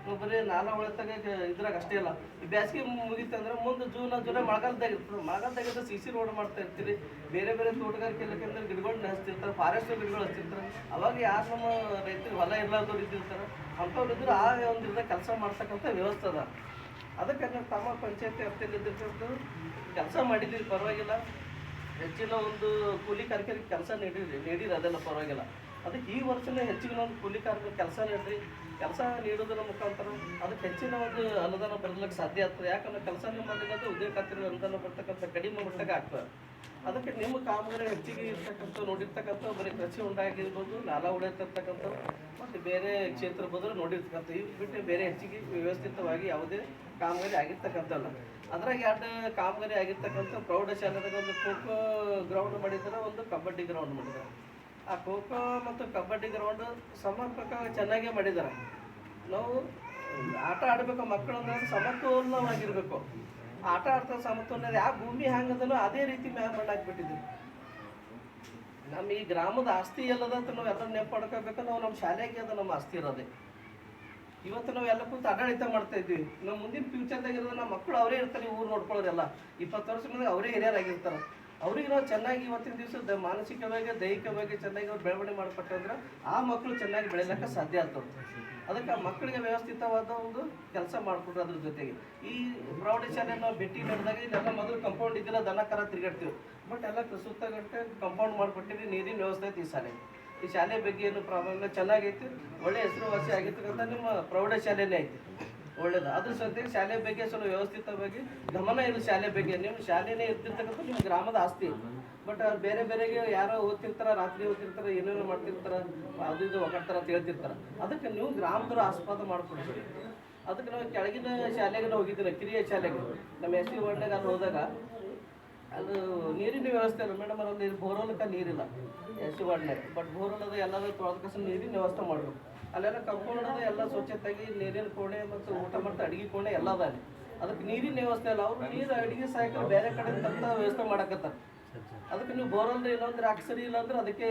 ನಾವು ಬರೀ ನಾಲಾ ಉಳಿತಾಗ ಇದ್ರಾಗ ಅಷ್ಟೇ ಇಲ್ಲ. ಈ ಬೇಸಿಗೆ ಮುಗಿತಂದ್ರೆ ಮುಂದೆ ಜೂನ್ ಜುಲೈ ಮಳೆಗಾಲದಾಗ ಇರ್ತದೆ. ಮಳೆಗಾಲದಾಗಿದ್ದ CC ರೋಡ್ ಮಾಡ್ತಾ ಇರ್ತೀರಿ. ಬೇರೆ ಬೇರೆ ತೋಟಗಾರಿಕೆ ಇಲಾಖೆಯಿಂದ ಗಿಡಗಳನ್ನ ಹಚ್ತಿರ್ತಾರೆ, ಫಾರೆಸ್ಟ್ ಗಿಡಗಳು ಹಚ್ತಿರ್ತಾರೆ. ಅವಾಗ ಯಾರು ನಮ್ಮ ರೈತರಿಗೆ ಹೊಲ ಇರ್ಲಾರ್ದವ್ರು ಇದ್ದಿರ್ತಾರೆ ಅಂಥವ್ರು ಇದ್ರೆ ಆ ಒಂದು ಇದ್ದಾಗ ಕೆಲಸ ಮಾಡ್ತಕ್ಕಂಥ ವ್ಯವಸ್ಥೆ ಅದ. ಅದಕ್ಕೆ ನಾವು ತಮ್ಮ ಪಂಚಾಯತಿ ವ್ಯಾಪ್ತಿಯಲ್ಲಿ ಇದ್ದಿರ್ತಕ್ಕಂಥ ಕೆಲಸ ಮಾಡಿದ್ದೀವಿ, ಪರವಾಗಿಲ್ಲ. ಹೆಚ್ಚಿನ ಒಂದು ಕೂಲಿ ಕಾರ್ಮಿಕರಿಗೆ ಕೆಲಸ ನೀಡಿರಿ ಅದೆಲ್ಲ ಪರವಾಗಿಲ್ಲ. ಅದಕ್ಕೆ ಈ ವರ್ಷನೇ ಹೆಚ್ಚಿನ ಒಂದು ಕೂಲಿ ಕಾರ್ಮಿಕ ಕೆಲಸ ನೀಡ್ರಿ. ಕೆಲಸ ನೀಡೋದ್ರ ಮುಖಾಂತರ ಅದಕ್ಕೆ ಹೆಚ್ಚಿನ ಒಂದು ಅನುದಾನ ಬರಲಿಕ್ಕೆ ಸಾಧ್ಯ ಆಗ್ತದೆ. ಯಾಕಂದ್ರೆ ಕೆಲಸನೇ ಮಾಡಿರೋದು ಉದ್ಯೋಗ ಖಾತ್ರಿ ಅನುದಾನ ಬರ್ತಕ್ಕಂಥ ಕಡಿಮೆ ಮಟ್ಟಕ್ಕೆ ಆಗ್ತದೆ. ಅದಕ್ಕೆ ನಿಮ್ಮ ಕಾಮಗಾರಿ ಹೆಚ್ಚಿಗೆ ಇರ್ತಕ್ಕಂಥ ನೋಡಿರ್ತಕ್ಕಂಥ ಬರೀ ಕೃಷಿ ಹೊಂಡ ಆಗಿರ್ಬೋದು, ನಾಲಾ ಹೊಡೆಯತಕ್ಕಂಥ ಮತ್ತು ಬೇರೆ ಕ್ಷೇತ್ರ ಬದಲು ನೋಡಿರ್ತಕ್ಕಂಥ ಇವು ಬಿಟ್ಟು ಬೇರೆ ಹೆಚ್ಚಿಗೆ ವ್ಯವಸ್ಥಿತವಾಗಿ ಯಾವುದೇ ಕಾಮಗಾರಿ ಆಗಿರ್ತಕ್ಕಂಥಲ್ಲ. ಅದ್ರಾಗ ಎರಡು ಕಾಮಗಾರಿ ಆಗಿರ್ತಕ್ಕಂಥ ಪ್ರೌಢಶಾಲೆದಾಗ ಒಂದು ಖೋಖೋ ಗ್ರೌಂಡ್ ಮಾಡಿದ್ದಾರೆ, ಒಂದು ಕಬಡ್ಡಿ ಗ್ರೌಂಡ್ ಮಾಡಿದ್ದಾರೆ. ಆ ಖೋಖೋ ಮತ್ತು ಕಬಡ್ಡಿ ಗ್ರೌಂಡ್ ಸಮರ್ಪಕವಾಗಿ ಚೆನ್ನಾಗೇ ಮಾಡಿದ್ದಾರೆ. ನಾವು ಆಟ ಆಡಬೇಕು, ಮಕ್ಕಳು ಅಂದ್ರೆ ಸಮತೋಲನವಾಗಿರ್ಬೇಕು. ಆಟ ಆಡ್ತಾ ಸಮತೋಲನ ಯಾವ ಭೂಮಿ ಹ್ಯಾಂಗದನೋ ಅದೇ ರೀತಿ ಮ್ಯಾಪ್ ಹಾಕ್ಬಿಟ್ಟಿದ್ವಿ. ನಮ್ಮ ಈ ಗ್ರಾಮದ ಆಸ್ತಿ ಎಲ್ಲದಂತ ನಾವು ಎಲ್ಲ ನೆನಪು ಮಾಡ್ಕೋಬೇಕು. ನಾವು ನಮ್ಮ ಶಾಲೆಗೆ ಅದು ನಮ್ಮ ಆಸ್ತಿ ಇರೋದೆ. ಇವತ್ತು ನಾವು ಎಲ್ಲ ಕೂತು ಆಡಳಿತ ಮಾಡ್ತಾ ಇದ್ವಿ. ನಾವು ಮುಂದಿನ ಫ್ಯೂಚರ್ದಾಗ ಇರೋದು ನಮ್ಮ ಮಕ್ಕಳು ಅವರೇ ಇರ್ತಾರೆ, ಊರು ನೋಡ್ಕೊಳ್ಳೋರೆಲ್ಲ 20 ವರ್ಷ ಮುಂದೆ ಅವರೇ ಹಿರಿಯರಾಗಿರ್ತಾರೆ. ಅವ್ರಿಗೆ ನಾವು ಚೆನ್ನಾಗಿ ಇವತ್ತಿನ ದಿವಸ ಮಾನಸಿಕವಾಗಿ ದೈಹಿಕವಾಗಿ ಚೆನ್ನಾಗಿ ಅವ್ರು ಬೆಳವಣಿಗೆ ಮಾಡಿಕೊಟ್ಟಂದ್ರೆ ಆ ಮಕ್ಕಳು ಚೆನ್ನಾಗಿ ಬೆಳೆಯಲಿಕ್ಕೆ ಸಾಧ್ಯ ಆಗ್ತದೆ. ಅದಕ್ಕೆ ಆ ಮಕ್ಕಳಿಗೆ ವ್ಯವಸ್ಥಿತವಾದ ಒಂದು ಕೆಲಸ ಮಾಡಿಕೊಡ್ರಿ. ಅದ್ರ ಜೊತೆಗೆ ಈ ಪ್ರೌಢಶಾಲೆ ನಾವು ಭೇಟಿ ನಡೆದಾಗ ಇಲ್ಲೆಲ್ಲ ಮೊದಲು ಕಂಪೌಂಡ್ ಇದ್ದಿಲ್ಲ, ದನ ಕರ ತಿರುಗಾಡ್ತೀವಿ. ಬಟ್ ಎಲ್ಲ ಸುತ್ತಗಟ್ಟೆ ಕಂಪೌಂಡ್ ಮಾಡಿಕೊಟ್ಟಿವಿ, ನೀರಿನ ವ್ಯವಸ್ಥೆ ಐತಿ ಈ ಶಾಲೆ. ಈ ಶಾಲೆ ಬಗ್ಗೆ ಏನು ಪ್ರಾಬ್ಲಮ್ ಇಲ್ಲ, ಚೆನ್ನಾಗೈತಿ, ಒಳ್ಳೆ ಹೆಸರುವಾಸಿ ಆಗಿರ್ತಕ್ಕಂಥ ನಿಮ್ಮ ಪ್ರೌಢಶಾಲೆನೇ ಐತಿ, ಒಳ್ಳೇದು. ಅದ್ರ ಜೊತೆಗೆ ಶಾಲೆ ಬಗ್ಗೆ ಸ್ವಲ್ಪ ವ್ಯವಸ್ಥಿತವಾಗಿ ಗಮನ ಇಲ್ಲ. ಶಾಲೆ ಬಗ್ಗೆ ನಿಮ್ಮ ಶಾಲೆನೇ ಇರ್ತಿರ್ತಕ್ಕಂಥ ನಿಮ್ಮ ಗ್ರಾಮದ ಆಸ್ತಿ. ಬಟ್ ಬೇರೆ ಬೇರೆಗೆ ಯಾರೋ ಓದ್ತಿರ್ತಾರೆ, ರಾತ್ರಿ ಓದ್ತಿರ್ತಾರೆ, ಏನೇನೋ ಮಾಡ್ತಿರ್ತಾರೆ, ಅದು ಇದು ಒಗ್ಗಡ್ತಾರೆ ಅಂತ ಹೇಳ್ತಿರ್ತಾರೆ. ಅದಕ್ಕೆ ನೀವು ಗ್ರಾಮದವರು ಆಸ್ಪದ ಮಾಡ್ಕೊಡ್ತೀರಿ. ಅದಕ್ಕೆ ನಾವು ಕೆಳಗಿನ ಶಾಲೆಗೆ ಹೋಗಿದ್ದೀವಿ, ಕಿರಿಯ ಶಾಲೆಗೆ ನಮ್ಮ SC ವಾರ್ಡ್ನಾಗ ಅಲ್ಲಿ ಹೋದಾಗ ಅದು ನೀರಿನ ವ್ಯವಸ್ಥೆ ಇಲ್ಲ ಮೇಡಮ್. ಅಲ್ಲಿ ಬೋರ್ವೆಲ್ಗೆ ನೀರಿಲ್ಲ SC ವಾರ್ಡ್ನಾಗ. ಬಟ್ ಬೋರ್ವೆಲ್ ಅದು ಎಲ್ಲರೂ ತೊಳೆದಕಸ ನೀರಿನ ವ್ಯವಸ್ಥೆ ಮಾಡಬೇಕು. ಅಲ್ಲೆಲ್ಲ ಕಂಪೌಂಡ್ ಅದು ಎಲ್ಲ ಸ್ವಚ್ಛತೆಯಾಗಿ ನೀರಿನ ಕೋಣೆ ಮತ್ತು ಊಟ ಮತ್ತು ಅಡುಗೆ ಕೋಣೆ ಎಲ್ಲ ಅದ ಅಲ್ಲಿ. ಅದಕ್ಕೆ ನೀರಿನ ವ್ಯವಸ್ಥೆ ಇಲ್ಲ. ಅವರು ನೀರು ಅಡುಗೆ ಸಾಯಕಲು ಬೇರೆ ಕಡೆ ತಂತ ವ್ಯವಸ್ಥೆ ಮಾಡಕತ್ತಾರೆ. ಅದಕ್ಕೆ ನೀವು ಬೋರ್ವೆಲ್ ಇಲ್ಲಾಂದ್ರೆ ಅಕ್ಷರಿ ಇಲ್ಲಾಂದ್ರೆ ಅದಕ್ಕೆ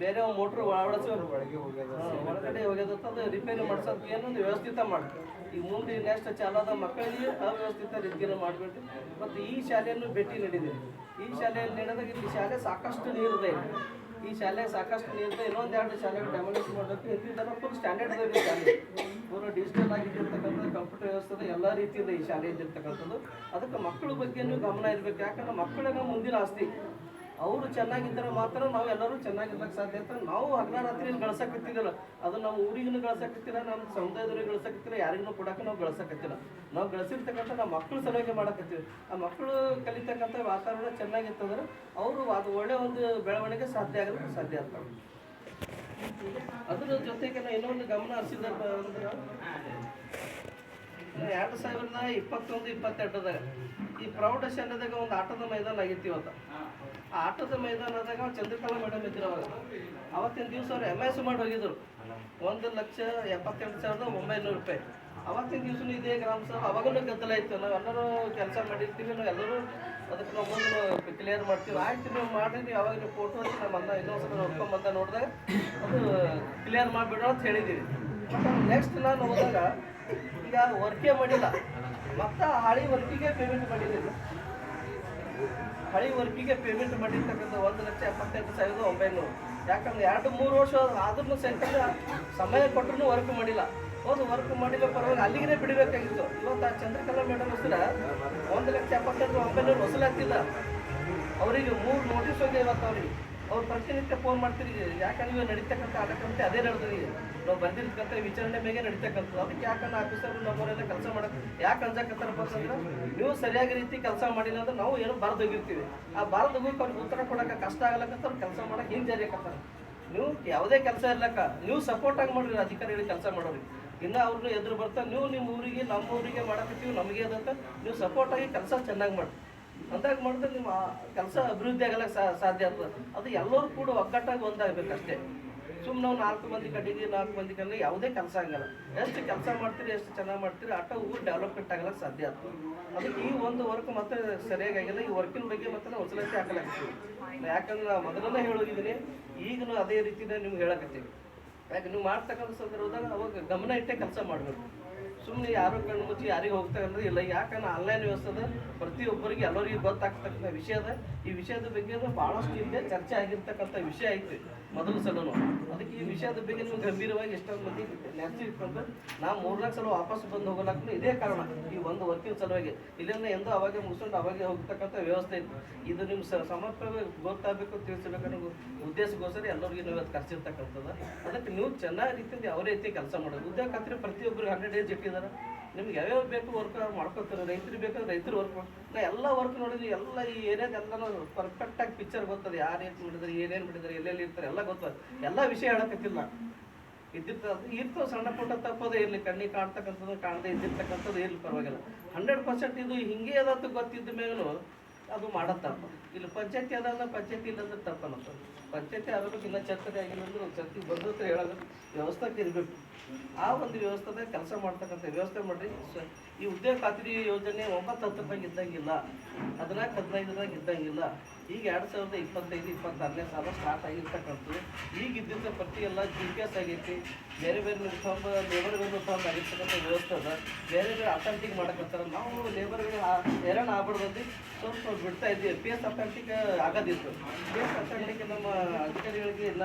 ಬೇರೆ ಮೋಟ್ರ್ ಅಳವಡಿಸಿ ಒಳಗಡೆ ಹೋಗ್ಯದ ರಿಪೇರಿ ಮಾಡ್ಸೋದಕ್ಕೆ ಏನೊಂದು ವ್ಯವಸ್ಥಿತ ಮಾಡಿ. ಈಗ ಮುಂದೆ ನೆಕ್ಸ್ಟ್ ಚಾಲಾದ ಮಕ್ಕಳಿಗೆ ಅವ್ಯವಸ್ಥಿತ ರೀತಿಯನ್ನು ಮಾಡಿಬಿಟ್ಟು ಮತ್ತು ಈ ಶಾಲೆಯನ್ನು ಭೇಟಿ ನೀಡಿದ್ದೀವಿ. ಈ ಶಾಲೆಯಲ್ಲಿ ನಡೆದಾಗ ಇಲ್ಲಿ ಶಾಲೆ ಸಾಕಷ್ಟು ನೀರಿದೆ. ಈ ಶಾಲೆ ಸಾಕಷ್ಟು ನೀರಿದೆ. ಇನ್ನೊಂದು 2 ಶಾಲೆಗಳು ಡೆಮಾಲಿಷ್ ಮಾಡಬೇಕು. ಹಿಂದಿನ ಫುಲ್ ಸ್ಟ್ಯಾಂಡರ್ಡ್ ಇದೆ ಶಾಲೆ, ಪೂರ ಡಿಜಿಟಲ್ ಆಗಿರ್ತಕ್ಕಂಥ ಕಂಪ್ಯೂಟರ್ ವ್ಯವಸ್ಥೆ ಎಲ್ಲ ರೀತಿಯಿಂದ ಈ ಶಾಲೆ ಇದ್ದಿರ್ತಕ್ಕಂಥದ್ದು. ಅದಕ್ಕೆ ಮಕ್ಕಳ ಬಗ್ಗೆ ನೀವು ಗಮನ ಇರಬೇಕು. ಯಾಕಂದ್ರೆ ಮಕ್ಕಳಿಗೆ ಮುಂದಿನ ಆಸ್ತಿ. ಅವರು ಚೆನ್ನಾಗಿದ್ದರೆ ಮಾತ್ರ ನಾವು ಎಲ್ಲರೂ ಚೆನ್ನಾಗಿರ್ಲಿಕ್ಕೆ ಸಾಧ್ಯ ಅಂತ. ನಾವು ಹಗರಾತ್ರಿ ಗಳಿಸಕತ್ತಿದ್ದಿಲ್ಲ, ಅದು ನಮ್ಮ ಊರಿಗೂ ಗಳಿಸಕತ್ತಿಲ್ಲ, ನಮ್ಮ ಸಮುದಾಯದವ್ರಿಗೆ ಗಳಿಸಕತ್ತಿಲ್ಲ, ಯಾರಿಗೂ ಕೊಡೋಕೆ ನಾವು ಗಳಿಸಕತ್ತಿಲ್ಲ. ನಾವು ಗಳಿಸಿರ್ತಕ್ಕಂಥ ನಮ್ಮ ಮಕ್ಕಳು ಸಲುವಾಗಿ ಮಾಡಕತ್ತೀವಿ. ಆ ಮಕ್ಕಳು ಕಲಿತಕ್ಕಂಥ ವಾತಾವರಣ ಚೆನ್ನಾಗಿತ್ತಂದ್ರೆ ಅವರು ಅದು ಒಳ್ಳೆಯ ಒಂದು ಬೆಳವಣಿಗೆ ಸಾಧ್ಯ ಆಗಲಿಕ್ಕೆ ಸಾಧ್ಯ ಆಗ್ತವೆ. ಅದ್ರ ಜೊತೆಗೆ ನಾವು ಇನ್ನೊಂದು ಗಮನ ಹರಿಸಿದಪ್ಪ ಅಂದ್ರೆ 2021-22ದಾಗ ಈ ಪ್ರೌಢಶಾಲೆದಾಗ ಒಂದು ಆಟದ ಮೈದಾನ ಆಗಿತ್ತು. ಇವತ್ತು ಆ ಆಟದ ಮೈದಾನದಾಗ ಚಂದ್ರಕಲಾ ಮೇಡಮ್ ಇದ್ರು. ಅವತ್ತಿನ ದಿವಸ ಅವ್ರು MS ಮಾಡಿ ಹೋಗಿದ್ರು. 1,78,900 ರೂಪಾಯಿ. ಅವತ್ತಿನ ದಿವಸ ಇದೇ ಗ್ರಾಮ ಸಭೆ ಅವಾಗಲೂ ಗದ್ದಲ ಇತ್ತು. ನಾವೆಲ್ಲರೂ ಕೆಲಸ ಮಾಡಿರ್ತೀವಿ, ನಾವೆಲ್ಲರೂ ಅದಕ್ಕೆ ನಾವು ಮುಂದೆ ಕ್ಲಿಯರ್ ಮಾಡ್ತೀವಿ. ಆಯ್ತು ನೀವು ಮಾಡಿ, ನೀವು ಯಾವಾಗ ನೀವು ಫೋಟೋ ಹಚ್ಚಿ ನಮ್ಮ ಅನ್ನ ಇನ್ನೊಂದ್ಸಲ ನೋಡ್ಕೊಂಬಂದ ನೋಡಿದಾಗ ಅದು ಕ್ಲಿಯರ್ ಮಾಡಿಬಿಡೋ ಅಂತ ಹೇಳಿದ್ದೀವಿ. ನೆಕ್ಸ್ಟ್ ನಾನು ಹೋದಾಗ ಈಗ ವರ್ಕೇ ಮಾಡಿಲ್ಲ, ಮತ್ತು ಹಳಿ ವರ್ಕಿಗೆ ಪೇಮೆಂಟ್ ಮಾಡಿದ್ದೀನಿ. ಹಳಿ ವರ್ಕಿಗೆ ಪೇಮೆಂಟ್ ಮಾಡಿರ್ತಕ್ಕಂಥ 1,78,900. ಯಾಕಂದ್ರೆ 2-3 ವರ್ಷ ಆದ್ರೂ ಸಹಿತ ಸಮಯ ಕೊಟ್ಟರು ವರ್ಕ್ ಮಾಡಿಲ್ಲ. ಹೌದು, ವರ್ಕ್ ಮಾಡಿಲ್ಲ, ಪರವಾಗಿ ಅಲ್ಲಿಗೆ ಬಿಡಬೇಕಾಗಿತ್ತು. ಇವತ್ತು ಆ ಚಂದ್ರಕಲಾ ಮೇಡಮ್ ಹೆಸರ 1,78,900 ವಸೂಲಾಗ್ತಿಲ್ಲ. ಅವರಿಗೆ 3 ನೋಟಿಸ್ ಹೋಗಿ ಇವತ್ತು ಅವ್ರಿಗೆ. ಅವ್ರು ಪ್ರತಿನಿತ್ಯ ಫೋನ್ ಮಾಡ್ತೀರಿ, ಯಾಕಂದ್ರೆ ನೀವು ನಡೀತಕ್ಕಂಥ ಆಟಕ್ಕಂತೆ ಅದೇ ನಡೆದ್ರಿ, ನಾವು ಬಂದಿರ್ತಕ್ಕಂಥ ವಿಚಾರಣೆ ಮೇಲೆ ನಡೀತಕ್ಕಂಥದ್ದು. ಅದಕ್ಕೆ ಯಾಕಂದ್ರೆ ಆಫೀಸರ್ ನಮ್ಮವರೆಲ್ಲ ಕೆಲಸ ಮಾಡೋದು ಯಾಕೆ ಅಂಜಕತ್ತಾರಪ್ಪ ಅಂತಂದ್ರೆ ನೀವು ಸರಿಯಾಗಿ ರೀತಿ ಕೆಲಸ ಮಾಡಿಲ್ಲ ಅಂದ್ರೆ ನಾವು ಏನೋ ಬಾರದೋಗಿರ್ತೀವಿ. ಆ ಬಾರದೋಗಕ್ಕೆ ಅವ್ರಿಗೆ ಉತ್ತರ ಕೊಡೋಕೆ ಕಷ್ಟ ಆಗಲಕ್ಕಂತ ಅವ್ರು ಕೆಲಸ ಮಾಡೋಕೆ ಹಿಂಜರಿಯಕತ್ತಾರೆ. ನೀವು ಯಾವುದೇ ಕೆಲಸ ಇರ್ಲಕ್ಕ ನೀವು ಸಪೋರ್ಟಾಗಿ ಮಾಡಿರಿ, ಅಧಿಕಾರಿಗಳಿಗೆ ಕೆಲಸ ಮಾಡೋರಿ. ಇನ್ನು ಅವ್ರನ್ನ ಎದುರು ಬರ್ತಾರೆ, ನೀವು ನಿಮ್ಮ ಊರಿಗೆ ನಮ್ಮ ಊರಿಗೆ ಮಾಡಕತ್ತೀವಿ, ನಮಗೆ ಅದಂತ ನೀವು ಸಪೋರ್ಟಾಗಿ ಕೆಲಸ ಚೆನ್ನಾಗಿ ಮಾಡಿ. ಅಂದಾಗ ಮಾಡಿದ್ರೆ ನಿಮ್ಮ ಕೆಲಸ ಅಭಿವೃದ್ಧಿ ಆಗಲಿಕ್ಕೆ ಸಾಧ್ಯ ಆಗ್ತದೆ. ಅದು ಎಲ್ಲರೂ ಕೂಡ ಒಗ್ಗಟ್ಟಾಗಿ ಒಂದಾಗಬೇಕಷ್ಟೇ. ಸುಮ್ಮನೆ ನಾವು 4 ಮಂದಿ ಕಡೆಗೆ 4 ಮಂದಿ ಕಡೆ ಯಾವುದೇ ಕೆಲಸ ಆಗಲ್ಲ. ಎಷ್ಟು ಕೆಲಸ ಮಾಡ್ತೀರಿ, ಎಷ್ಟು ಚೆನ್ನಾಗಿ ಮಾಡ್ತೀರಿ, ಆಟ ಊರು ಡೆವಲಪ್ಮೆಂಟ್ ಆಗಲಿಕ್ಕೆ ಸಾಧ್ಯ ಆಗ್ತದೆ. ಅದಕ್ಕೆ ಈ ಒಂದು ವರ್ಕ್ ಮತ್ತೆ ಸರಿಯಾಗಿ ಆಗಿಲ್ಲ. ಈ ವರ್ಕಿನ ಬಗ್ಗೆ ಮತ್ತೆ ನಾವು ಹೊಸಲಕ್ಕೆ ಹಾಕಲಾಗ್ತೀವಿ. ಯಾಕಂದ್ರೆ ನಾವು ಮೊದಲನೇ ಹೇಳೋಗಿದ್ದೀನಿ, ಈಗಲೂ ಅದೇ ರೀತಿಯಿಂದ ನಿಮ್ಗೆ ಹೇಳಕತ್ತೀವಿ. ಯಾಕೆ ನೀವು ಮಾಡ್ತಕ್ಕಂಥ ಸಂದರ್ಭದಾಗ ಅವಾಗ ಗಮನ ಇಟ್ಟೆ ಕೆಲಸ ಮಾಡಬೇಕು. ಸುಮ್ಮನೆ ಯಾರು ಕಣ್ಣು ಮುಚ್ಚಿ ಯಾರಿಗೆ ಹೋಗ್ತಕ್ಕಂಥದ್ದು ಇಲ್ಲ. ಯಾಕಂದ್ರೆ ಆನ್ಲೈನ್ ವ್ಯವಸ್ಥೆದ ಪ್ರತಿಯೊಬ್ಬರಿಗೆ ಎಲ್ಲರಿಗೂ ಗೊತ್ತಾಗ್ತಕ್ಕಂಥ ವಿಷಯದ. ಈ ವಿಷಯದ ಬಗ್ಗೆ ಭಾಳಷ್ಟು ಹಿಂದೆ ಚರ್ಚೆ ಆಗಿರ್ತಕ್ಕಂಥ ವಿಷಯ ಐತಿ ಮೊದಲು ಸಲನು. ಅದಕ್ಕೆ ಈ ವಿಷಯದ ಬಗ್ಗೆ ನೀವು ಗಂಭೀರವಾಗಿ ಎಷ್ಟೊಂದು ಮಂದಿ ನೆನೆಸಿಟ್ಕೊಂಡು ನಾವು 3-4 ಸಲ ವಾಪಸ್ ಬಂದು ಹೋಗಲಾಕ ಇದೇ ಕಾರಣ. ಈ ಒಂದು ವರ್ಕಿನ ಸಲುವಾಗಿ ಇಲ್ಲಿಂದ ಎಂದೋ ಅವಾಗೆ ಮುಗಿಸ್ಕೊಂಡು ಅವಾಗೆ ಹೋಗ್ತಕ್ಕಂಥ ವ್ಯವಸ್ಥೆ ಇತ್ತು. ಇದು ನಿಮ್ಮ ಸಮರ್ಪವಾಗಿ ಗೊತ್ತಾಗಬೇಕು, ತಿಳಿಸಬೇಕನ್ನೋ ಉದ್ದೇಶಕ್ಕೋಸ್ಕರ ಎಲ್ಲರಿಗೂ ನೀವು ಅದು ಕರ್ಸಿರ್ತಕ್ಕಂಥದ್ದು. ಅದಕ್ಕೆ ನೀವು ಚೆನ್ನಾಗಿ ರೀತಿಯಿಂದ ಯಾವ ರೀತಿ ಕೆಲಸ ಮಾಡೋದು. ಉದ್ಯೋಗ ಖಾತ್ರಿ ಪ್ರತಿಯೊಬ್ಬರಿಗೆ 100 ಡೇಸ್ ಇಟ್ಟಿದ್ದಾರೆ. ನಿಮ್ಗೆ ಯಾವ್ಯಾವ ಬೇಕು ವರ್ಕ್ ಮಾಡ್ಕೊತಾರೆ. ರೈತರಿಗೆ ಬೇಕಾದ್ರೆ ರೈತರು ವರ್ಕ್ ನಾ ಎಲ್ಲ ವರ್ಕ್ ನೋಡಿದ್ವಿ. ಎಲ್ಲ ಈ ಏರಿಯಾದೆಲ್ಲ ಪರ್ಫೆಕ್ಟಾಗಿ ಪಿಕ್ಚರ್ ಗೊತ್ತದೆ. ಯಾರು ಏನು ಮಾಡಿದ್ದಾರೆ, ಏನೇನು ಮಾಡಿದ್ದಾರೆ, ಎಲ್ಲೆಲ್ಲಿ ಇರ್ತಾರೆ ಎಲ್ಲ ಗೊತ್ತದ. ಎಲ್ಲ ವಿಷಯ ಹೇಳಕತ್ತಿಲ್ಲ. ಇರ್ತವೆ ಸಣ್ಣ ಪುಟ್ಟ ತಪ್ಪೋದೇ ಇರಲಿ, ಕಣ್ಣಿಗೆ ಕಾಣ್ತಕ್ಕಂಥದ್ದು ಕಾಣದೇ ಇದ್ದಿರ್ತಕ್ಕಂಥದ್ದು ಇರಲಿ, ಪರವಾಗಿಲ್ಲ. 100% ಇದು ಹಿಂಗೆ ಅದಂತ ಗೊತ್ತಿದ್ದ ಮೇಲೂ ಅದು ಮಾಡೋದು ತಪ್ಪು. ಇಲ್ಲಿ ಪಂಚಾಯತಿ ಅದ ಪಂಚಾಯತಿ ಇಲ್ಲಂದ್ರೆ ತಪ್ಪು ಅನ್ನೋದು. ಪಂಚಾಯತಿ ಆಗೋದಕ್ಕೆ ಇನ್ನೂ ಛತ್ರಿ ಆಗಿಲ್ಲ ಅಂದ್ರೆ ಒಂದು ಸರ್ತಿ ಬಂದತ್ರ ಹೇಳೋದು ವ್ಯವಸ್ಥೆಗೆ ಇರಬೇಕು. ಆ ಒಂದು ವ್ಯವಸ್ಥೆದಾಗ ಕೆಲಸ ಮಾಡ್ತಕ್ಕಂಥ ವ್ಯವಸ್ಥೆ ಮಾಡಿರಿ. ಈ ಉದ್ಯೋಗ ಖಾತ್ರಿ ಯೋಜನೆ 9-10 ರೂಪಾಯಿಗೆ ಇದ್ದಂಗಿಲ್ಲ, 14-15 ಇದ್ದಂಗಿಲ್ಲ. ಈಗ 2025-26ನೇ ಸಾಲ ಸ್ಟಾರ್ಟ್ ಆಗಿರ್ತಕ್ಕಂಥದ್ದು. ಈಗ ಇದ್ದಿದ್ದ ಪ್ರತಿ ಎಲ್ಲ GPS ಆಗೈತಿ, ಬೇರೆ ಬೇರೆ ಲೇಬರ್ಗಳು ತಂದು ಆಗಿರ್ತಕ್ಕಂಥ ವ್ಯವಸ್ಥೆ ಅದ, ಬೇರೆ ಬೇರೆ ಅಥೆಂಟಿಕ್ ಮಾಡಕತ್ತಾರೆ. ನಾವು ಲೇಬರ್ಗಳು ಹೈರಾಣ ಆಗ್ಬಾರ್ದು ಸ್ವಲ್ಪ ಬಿಡ್ತಾ ಇದ್ದೀವಿ. PS ಅಥೆಂಟಿಕ್ ಆಗೋದಿತ್ತು. PS ಅಥೆಂಟಿಕ್ ನಮ್ಮ ಅಧಿಕಾರಿಗಳಿಗೆ ಎಲ್ಲ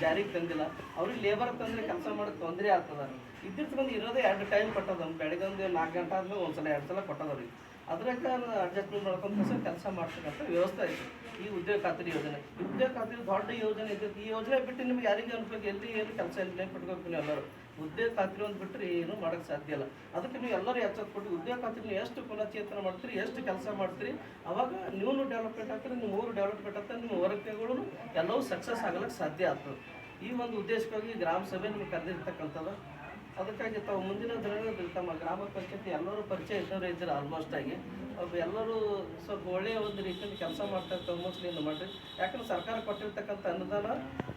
ಜಾರಿಗೆ ತಂದಿಲ್ಲ. ಅವ್ರಿಗೆ ಲೇಬರ್ ತಂದರೆ ಕೆಲಸ ಮಾಡೋಕ್ಕೆ ತೊಂದರೆ ಆಗ್ತದೆ. ಇದ್ದಿರ್ತಕ್ಕಂಥ ಇರೋದೇ 2 ಟೈಮ್ ಕೊಟ್ಟದ. ಬೆಳಗ್ಗೆ ಒಂದು 4 ಗಂಟೆ ಆದ್ಮೇಲೆ ಒಂದ್ಸಲ 2 ಸಲ ಕೊಟ್ಟದವ್ರಿಗೆ. ಅದ್ರಾಗ ಅಡ್ಜಸ್ಟ್ಮೆಂಟ್ ಮಾಡ್ಕೊಂಡು ಕೆಲಸ ಮಾಡ್ತಕ್ಕಂಥ ವ್ಯವಸ್ಥೆ ಐತಿ ಈ ಉದ್ಯೋಗ ಖಾತ್ರಿ ಯೋಜನೆ. ಈ ಉದ್ಯೋಗ ಖಾತ್ರಿ ದೊಡ್ಡ ಯೋಜನೆ ಇದ್ದದ್ದು. ಈ ಯೋಜನೆ ಬಿಟ್ಟು ನಿಮ್ಗೆ ಯಾರಿಗೆ ಅನುಕೂಲ ಎಲ್ಲಿ ಏನು ಕೆಲಸ ಇಲ್ಲ ಪಟ್ಕೋಬೇಕು. ನೀವು ಎಲ್ಲರೂ ಉದ್ಯೋಗ ಖಾತ್ರಿ ಒಂದು ಬಿಟ್ಟರೆ ಏನೂ ಮಾಡೋಕ್ಕೆ ಸಾಧ್ಯ ಇಲ್ಲ. ಅದಕ್ಕೆ ನೀವು ಎಲ್ಲರೂ ಎಚ್ಚರ ಕೊಟ್ಟು ಉದ್ಯೋಗ ಖಾತ್ರಿ ಎಷ್ಟು ಪುನಶ್ಚೇತನ ಮಾಡ್ತೀರಿ, ಎಷ್ಟು ಕೆಲಸ ಮಾಡ್ತೀರಿ, ಅವಾಗ ನೀವು ಡೆವಲಪ್ಮೆಂಟ್ ಆಗ್ತೀರಿ, ನಿಮ್ಮ ಊರು ಡೆವಲಪ್ಮೆಂಟ್ ಆಗ್ತದೆ, ನಿಮ್ಮ ವರ್ಗಗಳು ಎಲ್ಲವೂ ಸಕ್ಸಸ್ ಆಗಲಿಕ್ಕೆ ಸಾಧ್ಯ ಆಗ್ತದೆ. ಈ ಒಂದು ಉದ್ದೇಶಕ್ಕಾಗಿ ಗ್ರಾಮ ಸಭೆ ನಿಮ್ಗೆ ಕರೆದಿರ್ತಕ್ಕಂಥದ್ದು. ಅದಕ್ಕಾಗಿ ತಾವು ಮುಂದಿನ ದಿನಗಳಲ್ಲಿ ತಮ್ಮ ಗ್ರಾಮ ಪಂಚಾಯತಿ ಎಲ್ಲರೂ ಪರಿಚಯ ಇದ್ದವರು ಇದ್ದಾರೆ ಆಲ್ಮೋಸ್ಟ್ ಆಗಿ. ಎಲ್ಲರೂ ಸ್ವಲ್ಪ ಒಳ್ಳೆಯ ಒಂದು ರೀತಿಯಲ್ಲಿ ಕೆಲಸ ಮಾಡ್ತಾ ಮೋಸ್ಟ್ಲಿಂದ ಮಾಡಿರಿ. ಯಾಕಂದ್ರೆ ಸರ್ಕಾರ ಕೊಟ್ಟಿರ್ತಕ್ಕಂಥ ಅನುದಾನ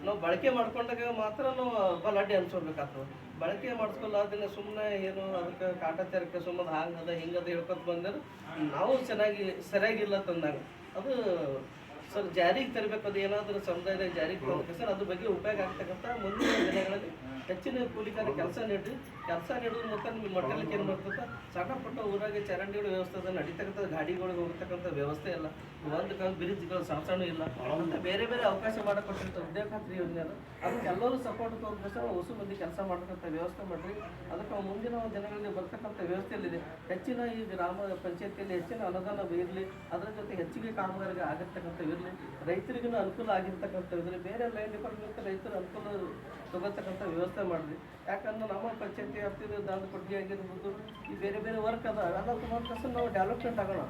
ನಾವು ಬಳಕೆ ಮಾಡ್ಕೊಂಡಾಗ ಮಾತ್ರ ನಾವು ಬಲಾಢ್ಯ ಅನ್ಸ್ಕೊಳ್ಬೇಕಾಗ್ತದೆ. ಬಳಕೆ ಮಾಡಿಸ್ಕೊಳ್ಳೋದನ್ನ ಸುಮ್ಮನೆ ಏನು ಅದಕ್ಕೆ ಕಾಟಾಚಾರಕ್ಕೆ ಸುಮ್ಮನೆ ಹಾಂಗದ ಹಿಂಗದ ಹೇಳ್ಕೊತ ಬಂದರೆ ನಾವು ಸರಿಯಾಗಿಲ್ಲ ತಂದಾಗ ಅದು ಸರ್ ಜಾರಿಗೆ ತರಬೇಕು. ಅದು ಏನಾದರೂ ಸಮುದಾಯದಾಗ ಜಾರಿಗೆ ತರಬೇಕು ಸರ್. ಅದ್ರ ಬಗ್ಗೆ ಉಪಯೋಗ ಆಗ್ತಕ್ಕಂಥ ಮುಂದಿನ ದಿನಗಳಲ್ಲಿ ಹೆಚ್ಚಿನ ಕೂಲಿಕಾರ ಕೆಲಸ ನೀಡಿರಿ. ಕೆಲಸ ನೀಡೋದ್ರ ಮತ್ತು ನಿಮಗೆ ಮಟ್ಟಲಿಕ್ಕೆ ಏನು ಮಾಡ್ತದೆ, ಸಣ್ಣ ಪುಟ್ಟ ಊರಾಗೆ ಚರಂಡಿಗಳ ವ್ಯವಸ್ಥೆ ನಡೀತಕ್ಕಂಥ ಗಾಡಿಗಳಿಗೆ ಹೋಗ್ತಕ್ಕಂಥ ವ್ಯವಸ್ಥೆ ಇಲ್ಲ, ಒಂದು ಬ್ರಿಡ್ಜ್ಗಳು ಸಣ್ಣ ಇಲ್ಲ ಅಂತ ಬೇರೆ ಬೇರೆ ಅವಕಾಶ ಮಾಡಿಕೊಟ್ಟಿರ್ತಾರೆ ಉದ್ಯೋಗ ಖಾತ್ರಿ ಯೋಜನೆ. ಅದಕ್ಕೆ ಎಲ್ಲರೂ ಸಪೋರ್ಟ್ ತಗೊಂಡ್ರೆ ಹೊಸ ಮಂದಿ ಕೆಲಸ ಮಾಡ್ತಕ್ಕಂಥ ವ್ಯವಸ್ಥೆ ಮಾಡಿರಿ. ಅದಕ್ಕೆ ಮುಂದಿನ ದಿನಗಳಲ್ಲಿ ಬರ್ತಕ್ಕಂಥ ವ್ಯವಸ್ಥೆಯಲ್ಲಿದೆ. ಹೆಚ್ಚಿನ ಈ ಗ್ರಾಮ ಪಂಚಾಯತಿಯಲ್ಲಿ ಹೆಚ್ಚಿನ ಅನುದಾನ ಇರಲಿ, ಅದರ ಜೊತೆ ಹೆಚ್ಚಿಗೆ ಕಾಮಗಾರಿಗೆ ಆಗಿರ್ತಕ್ಕಂಥ ಇರಲಿ, ರೈತರಿಗೂ ಅನುಕೂಲ ಆಗಿರ್ತಕ್ಕಂಥದ್ರಲ್ಲಿ ಬೇರೆ ಲೈನ್ ಡಿಪಾರ್ಟ್ಮೆಂಟ್ ರೈತರು ಅನುಕೂಲ ತಗೋತಕ್ಕಂಥ ವ್ಯವಸ್ಥೆ ಮಾಡಿರಿ. ಯಾಕಂದ್ರೆ ನಮ್ಮ ಪಂಚಾಯತಿ ವ್ಯಾಪ್ತಿಯಲ್ಲಿ ದಾಂದು ಕೊಟ್ಟಿಗೆ ಆಗಿರ್ಬೋದು, ಈ ಬೇರೆ ಬೇರೆ ವರ್ಕ್ ಅದ ಎಲ್ಲ ತುಂಬ ನಾವು ಡೆವಲಪ್ಮೆಂಟ್ ಆಗೋಣ.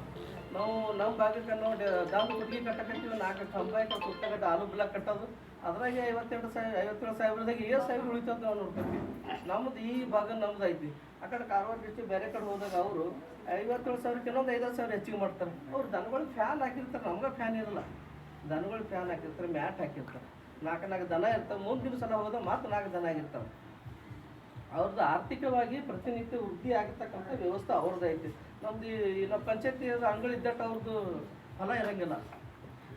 ನಾವು ನಮ್ಮ ಭಾಗಕ್ಕೆ ನಾವು ದಾಂದು ಕೊಟ್ಟಿಗೆ ಕಟ್ಟಕತ್ತೀವಿ. 4 ಕಂಬಾಯಿ ಸುತ್ತಗಟ್ಟ ಆಲೂ ಬ್ಲಾಕ್ ಕಟ್ಟೋದು, ಅದ್ರಾಗೆ 57 ಸಾವಿರದಾಗ 7 ಸಾವಿರ ಉಳಿತದ ನಾವು ನೋಡ್ಕೊತೀವಿ. ನಮ್ದು ಈ ಭಾಗ ನಮ್ದು ಐತಿ. ಆ ಕಡೆ ಕಾರವಾರ ಡಿಸ್ಟ್ರಿಕ್ಟ್ ಬೇರೆ ಕಡೆ ಹೋದಾಗ ಅವರು 57 ಸಾವಿರಕ್ಕೆ ಇನ್ನೊಂದು 5 ಸಾವಿರ ಹೆಚ್ಚಿಗೆ ಮಾಡ್ತಾರೆ. ಅವ್ರು ದನಗಳಿಗೆ ಫ್ಯಾನ್ ಹಾಕಿರ್ತಾರೆ, ನಮ್ಗೆ ಫ್ಯಾನ್ ಇರಲ್ಲ. ದನಗಳು ಫ್ಯಾನ್ ಹಾಕಿರ್ತಾರೆ, ಮ್ಯಾಟ್ ಹಾಕಿರ್ತಾರೆ, 4 ದನ ಇರ್ತವೆ. ಮುಂದಿನ ಸಲ ಹೋದ ಮಾತ್ರ 4 ದನ ಆಗಿರ್ತವೆ. ಅವ್ರದ್ದು ಆರ್ಥಿಕವಾಗಿ ಪ್ರತಿನಿತ್ಯ ವೃದ್ಧಿ ಆಗಿರ್ತಕ್ಕಂಥ ವ್ಯವಸ್ಥೆ ಅವ್ರದ್ದು ಐತಿ. ನಮ್ದು ನಮ್ಮ ಪಂಚಾಯತಿ ಅಂಗಳಿದ್ದಟ್ಟು ಅವ್ರದ್ದು ಫಲ ಇರೋಂಗಿಲ್ಲ.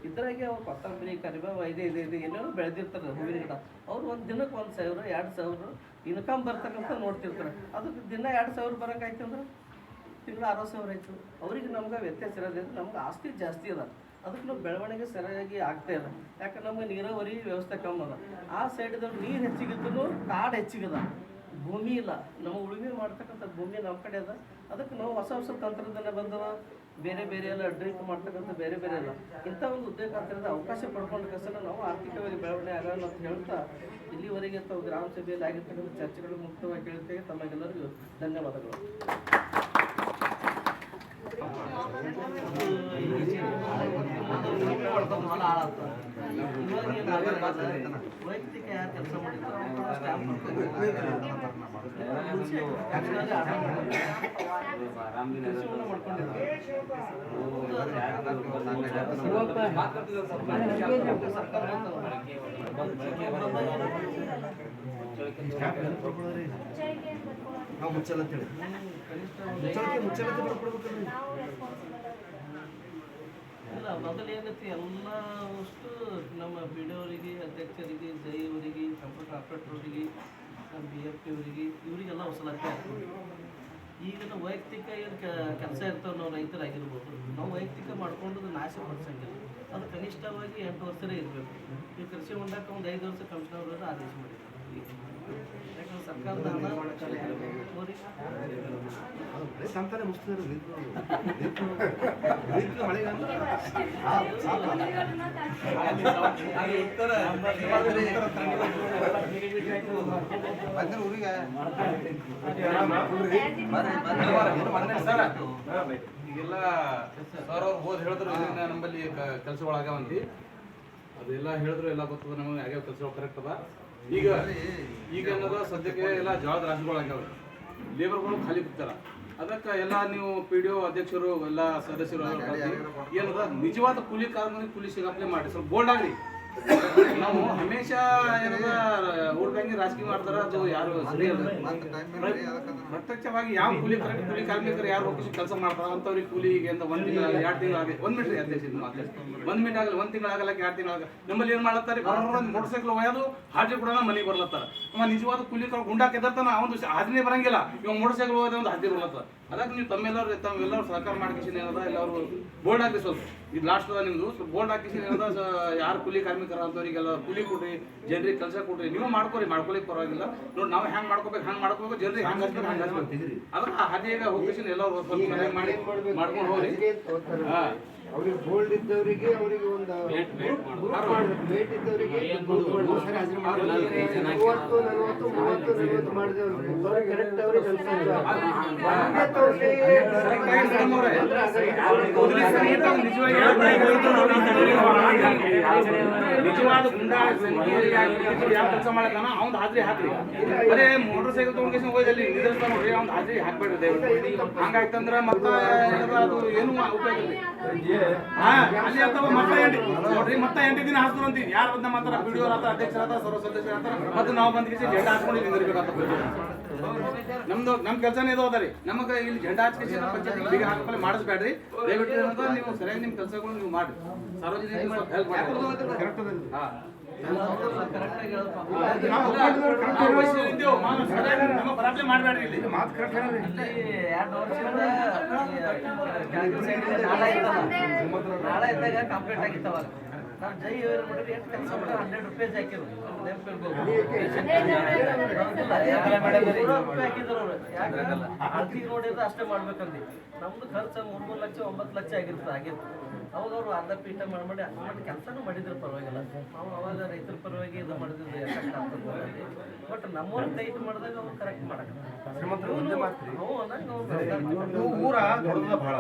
ಇದ್ರಾಗೆ ಅವ್ರು ಕೊತ್ತಂಬರಿ ಕರಿಬೇವು ಇದೆ ಏನೇನೋ ಬೆಳೆದಿರ್ತಾರೆ ಹೂವಿನ ಗಿಡ. ಅವ್ರು ಒಂದು ದಿನಕ್ಕೆ 1 ಸಾವಿರ 2 ಸಾವಿರ ಇನ್ಕಮ್ ಬರ್ತಕ್ಕಂಥ ನೋಡ್ತಿರ್ತಾರೆ. ಅದಕ್ಕೆ ದಿನ 2 ಸಾವಿರ ಬರೋಕ್ಕಾಯ್ತು ಅಂದ್ರೆ ತಿಂಗಳು 60 ಸಾವಿರ ಆಯಿತು. ಅವ್ರಿಗೆ ನಮ್ಗೆ ವ್ಯತ್ಯಾಸ ಇರೋದ್ರಿಂದ ನಮ್ಗೆ ಆಸ್ತಿ ಜಾಸ್ತಿ ಅದ. ಅದಕ್ಕೆ ನಾವು ಬೆಳವಣಿಗೆ ಸರಿಯಾಗಿ ಆಗ್ತಾ ಇಲ್ಲ. ಯಾಕಂದ್ರೆ ನಮ್ಗೆ ನೀರಾವರಿ ವ್ಯವಸ್ಥೆ ಕಮ್ಮಿ ಅದ. ಆ ಸೈಡ್ದವ್ರು ನೀರು ಹೆಚ್ಚಿಗಿದ್ದು ಕಾಡು ಹೆಚ್ಚಿಗದ, ಭೂಮಿ ಇಲ್ಲ. ನಮ್ಮ ಉಳುಮೆ ಮಾಡ್ತಕ್ಕಂಥ ಭೂಮಿ ನಮ್ಮ ಕಡೆ ಅದ. ಅದಕ್ಕೆ ನಾವು ಹೊಸ ತಂತ್ರಜ್ಞಾನ ಬಂದವ, ಬೇರೆ ಬೇರೆ ಎಲ್ಲ ಡ್ರಿಂಕ್ ಮಾಡ್ತಕ್ಕಂಥ ಬೇರೆ ಬೇರೆ ಎಲ್ಲ ಇಂಥ ಒಂದು ಉದ್ಯೋಗ ಖಾತ್ರದ ಅವಕಾಶ ಪಡ್ಕೊಂಡು ಕಸನ ನಾವು ಆರ್ಥಿಕವಾಗಿ ಬೆಳವಣಿಗೆ ಆಗೋಣ ಅಂತ ಹೇಳ್ತಾ ಇಲ್ಲಿವರೆಗೆ ತಾವು ಗ್ರಾಮ ಸಭೆಯಲ್ಲಿ ಆಗಿರ್ತಕ್ಕಂಥ ಚರ್ಚೆಗಳು ಮುಕ್ತವಾಗಿ ಕೇಳ್ತೇವೆ. ತಮಗೆಲ್ಲರಿಗೂ ಧನ್ಯವಾದಗಳು. ವೈಯಕ್ತಿಕ ಯಾರು ಕೆಲಸ ಮಾಡಿರ್ತಾರೆ ಇಲ್ಲ. ಮೊದಲು ಏನೈತಿ ಎಲ್ಲ ಅಷ್ಟು ನಮ್ಮ ಬಿ ಡಿ ಅವರಿಗೆ, ಅಧ್ಯಕ್ಷರಿಗೆ, ಜೈ ಅವರಿಗೆ, ಕಂಪ್ಯೂಟರ್ ಆಪ್ರೇಟರ್ವರಿಗೆ, ನಮ್ಮ BFP ಅವರಿಗೆ ಇವರಿಗೆಲ್ಲ ವಸೂಲಾತಿ ಆಗ್ತದೆ. ಈಗಿನ ವೈಯಕ್ತಿಕ ಏನು ಕೆಲಸ ಇರ್ತಾವೆ ನಾವು ರೈತರಾಗಿರ್ಬೋದು, ನಾವು ವೈಯಕ್ತಿಕ ಮಾಡ್ಕೊಂಡು ನಾಶ ಪಡಿಸಂಗಿಲ್ಲ. ಅದು ಕನಿಷ್ಠವಾಗಿ 8 ವರ್ಷನೇ ಇರಬೇಕು. ಈ ಕೃಷಿ ಹೊಂಡಕ್ಕೆ ಒಂದು 5 ವರ್ಷ ಕಮಿಷನರ್ ಆದೇಶ ಮಾಡಿದ್ದಾರೆ. ಯಾಕಂದ್ರೆ ಸರ್ಕಾರದ ಹಣ ನೋಡಿ ಸಂತಾನೆ ಮುಗಿಸ್ತಾರೆ ಈಗೆಲ್ಲ ಸರ್ ಅವ್ರು ಹೋದ್ ಹೇಳಿದ್ರು ನಮ್ಮಲ್ಲಿ ಕೆಲಸಗಳಾಗ್ಯಾವಂತಿ, ಅದೆಲ್ಲ ಹೇಳಿದ್ರು ಎಲ್ಲ ಗೊತ್ತದ ನಮಗೆ ಆಗ್ಯಾವ ಕೆಲಸಗಳು ಕರೆಕ್ಟ್ ಅದ. ಈಗ ಈಗ ಏನದ ಸದ್ಯಕ್ಕೆ ಎಲ್ಲ ಜವಾದ ರಾಜ್ಯಗಳಾಗ್ಯಾವ, ಲೇಬರ್ಗಳು ಖಾಲಿ ಬಿಡ್ತಾರ. ಅದಕ್ಕೆ ಎಲ್ಲ ನೀವು PDO ಅಧ್ಯಕ್ಷರು ಎಲ್ಲ ಸದಸ್ಯರು ಏನದ ನಿಜವಾದ ಕೂಲಿ ಕಾರ್ಮಿಕರಿಗೆ ಕೂಲಿ ಸಿಗಾಪ್ಲೆ ಮಾಡಿ ಸ್ವಲ್ಪ ಬೋಲ್ಡ್ ಆಗ್ರಿ. ನಾವು ಹಮೇಶ ಏನದ ಊಟಂಗಿ ರಾಜಕೀಯ ಮಾಡ್ತಾರ, ಅದು ಯಾರು ಸರಿ ಅಲ್ಲ. ಪ್ರತ್ಯಕ್ಷವಾಗಿ ಯಾವ ಕೂಲಿ ಕಾರ್ಮಿಕರು ಯಾರು ಹೋಗಿ ಕೆಲಸ ಮಾಡ್ತಾರ ಅಂತವ್ರಿಗೆ ಕೂಲಿಗೆ ಅಂತ 1 ತಿಂಗಳ 2 ತಿಂಗಳು ಆಗಿ 1 ಮಿನಿಟ್ ಅಧ್ಯಕ್ಷ 1 ಮಿನಿಟ್ ಆಗಲ್ಲ, 1 ತಿಂಗಳು ಆಗಲ್ಲ, 2 ತಿಂಗಳು ಆಗಲ್ಲ. ನಮ್ಮಲ್ಲಿ ಏನ್ ಮಾಡ್ತಾರೆ, ಮೋಟರ್ ಸೈಕಲ್ ಒಯ್ಯೋದು ಹಾಜರಿ ಕೂಡ ಮನೆಗೆ ಬರ್ಲತ್ತಾರ. ನಮ್ಮ ನಿಜವಾದ ಕೂಲಿ ಗುಂಡಾಕ್ ಎದರ್ತಾನ ಅವನು ಹಾಜರಿ ಬರಂಗಿಲ್ಲ, ಇವಾಗ ಮೋಟರ್ ಸೈಕಲ್ ಹೋಗೋದು ಒಂದು ಹಾಜರಿ ಬರ್ಲತ್ತ. ಅದಕ್ಕೆ ನೀವು ತಮ್ಮೆಲ್ಲರೂ ಸಹಕಾರ ಮಾಡ್ಕಿಸಿನ ಏನದ ಎಲ್ಲರೂ ಬೋಲ್ಡ್ ಹಾಕಿ ಸ್ವಲ್ಪ ಇದು ಲಾಸ್ಟ್ ಅದ ನಿಮ್ದು ಸ್ವಲ್ಪ ಬೋಲ್ಡ್ ಹಾಕಿಸಿನ ಏನದ ಯಾರು ಕೂಲಿ ಕಾರ್ಮಿಕರ ಅಂತವ್ರಿಗೆಲ್ಲ ಕೂಲಿ ಕೊಡ್ರಿ, ಜನರಿಗೆ ಕೆಲಸ ಕೊಡ್ರಿ, ನೀವು ಮಾಡ್ಕೊಳಿಕ್ ಪರವಾಗಿಲ್ಲ. ನೋಡಿ ನಾವು ಹ್ಯಾಂಗ್ ಮಾಡ್ಕೋಬೇಕು ಜನರಿಗೆ ಹ್ಯಾಂಗ್ ಹಚ್ಬೇಕು ಹಂಗೆ ಹಚ್ಬೇಕು. ಅದಕ್ಕೆ ಹಾದಿಯಾಗ ಹೋಗಿಸಿನ ಎಲ್ಲರೂ ಸ್ವಲ್ಪ ಚೆನ್ನಾಗಿ ಮಾಡ್ಕೊಂಡು ಹೋಗ್ರಿ. ಅವ್ರಿಗೆ ಬೋಲ್ಡ್ ಇದ್ದವರಿಗೆ ಅವರಿಗೆ ಒಂದು ವೇಟ್ ಇದ್ದವರಿಗೆ 30, 40, 30 ಮಾಡಿದವ್ರಿಗೆ ಕರೆಕ್ಟ್ ಅವ್ರಿಗೆ ನಿಜವಾದ ಯಾವ ಕೆಲಸ ಮಾಡತಾನ ಅವ್ನ ಹಾಜರಿ ಹಾಕ್ರಿ. ಬರೇ ಮೋಟರ್ ಸೈಕಲ್ ತಗೊಂಡ್ ಹೋದಲ್ಲಿ ನಿದ್ರಿಸ್ತಾ ನೋಡ್ರಿ, ಅವ್ನ ಹಾಜರಿ ಹಾಕ್ಬೇಡ್ರಿ ದಯವಿಟ್ಟು. ಹಂಗಾಯ್ತಂದ್ರ ಮತ್ತ ಅದು ಏನು ಉಪಯೋಗ ಇಲ್ಲ. ಅಲ್ಲಿ ಅಥವಾ ನೋಡ್ರಿ ಮತ್ತೆ 8 ದಿನ ಹಾಕ್ತಾರ ಅಂತೀವಿ. ಯಾರು ಬಂದ ಮಾತಾರ PDO ಆತ, ಅಧ್ಯಕ್ಷರ ಆತ, ಸರ್ವ ಸದಸ್ಯರ ಆತ, ಮತ್ತೆ ನಾವು ಬಂದ್ಕಿಸಿ ಜೆಂಡಾ ಹಾಕೊಂಡು ನಿಂದಿರ್ಬೇಕಂತ ನಮ್ ಕೆಲಸನೇ ಇದು ಅದ ರೀ. ನಮಗೆ ಇಲ್ಲಿ ಜೆಂಡಾ ಹಚ್ಕಿಸಿ ಪಂಚಾಯತ್ ಬೀಗ ಹಾಕಿ ಮಾಡಿಸ್ಬೇಡ್ರಿ ದಯವಿಟ್ಟು. ನೀವು ಸರಿಯಾಗಿ ನಿಮ್ಮ ಕೆಲಸಗಳು ನೀವು ಮಾಡಿ, ಸಾರ್ವಜನಿಕ ಹೆಲ್ಪ್ ಮಾಡಿ. ಮಾಡ್ಬೇಡ್ರಿ ಇಲ್ಲಿ ಮಾತು ಕರೆಕ್ಟ್. ನಾಳೆ ಇದ್ದಾಗ ಕಂಪ್ಲೀಟ್ ಆಗಿತ್ತು ಅವಾಗ ನಾವು ಜೈ ಇವರು ನೋಡಿದ್ರೆ ಎಷ್ಟು ಕೆಲಸ ಮಾಡ್ತಾರೆ, 100 ರೂಪಾಯಿ ಹಾಕಿದ್ರು ನೆನಪಿರ್ಬೋದು. ಹಾಕಿದ್ರು ಅವರು ಯಾಕಂದ್ರೆ ಆರ್ಥಿಕ ನೋಡಿದ್ರೆ ಅಷ್ಟೇ ಮಾಡ್ಬೇಕಂದು. ನಮ್ದು ಖರ್ಚು 3 ಲಕ್ಷ 9 ಲಕ್ಷ ಆಗಿತ್ತು. ಅವಾಗ ಅವರು ಅರ್ಧ ಪೀಠ ಮಾಡಿ ಕೆಲಸನೂ ಮಾಡಿದ್ರು, ಪರವಾಗಿಲ್ಲ. ನಾವು ಅವಾಗ ರೈತರ ಪರವಾಗಿ ಇದು ಮಾಡಿದ್ರು ಎಫೆಕ್ಟ್ ಆಗ್ತದೆ. ಬಟ್ ನಮ್ಮವ್ರ ಟೈಟ್ ಮಾಡಿದಾಗ ಅವ್ರು ಕರೆಕ್ಟ್ ಮಾಡಕ್ಕೆ ಊರ ದೊಡ್ಡದ ಬಹಳ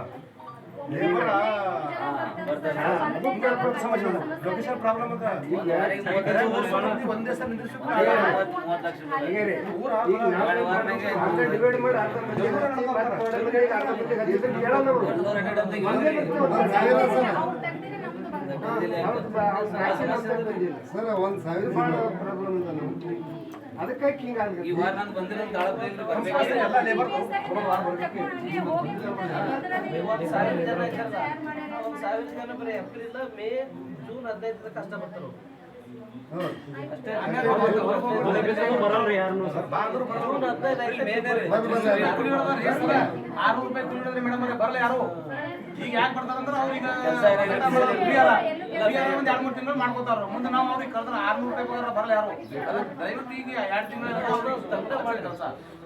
ಲೊಕೇಶನ್ ಪ್ರಾಬ್ಲಮ್ ಒಂದೇ ಸಲ ಡಿವೈಡ್ ಮಾಡಿ ಸರ್ 1,000 ಪ್ರಾಬ್ಲಮ್ ಇದೆ ನಮ್ಗೆ. ಅದಕ್ಕಾಗಿ ಹಿಂಗ ಬರೀ ಏಪ್ರಿಲ್ ಮೇ ಜೂನ್ 15 ಕಷ್ಟ ಬರ್ತಾರೆ. ಬರಲ್ಲ ಯಾರು ಈಗ ಯಾಕೆ ಬರ್ತಾರಂದ್ರೆ ಅವ್ರಿಗೆ 2-3 ತಿಂಗಳು ಮಾಡ್ಕೋತಾರ. ಮುಂದೆ ನಾವು ಅವ್ರಿಗೆ ಕರೆದ್ರೆ 600 ರೂಪಾಯಿ ಬರಲ್ಲ ಯಾರು. ದಯವಿಟ್ಟು ಈಗ 2 ತಿಂಗಳು ಮಾಡಿ ಕೆಲಸ.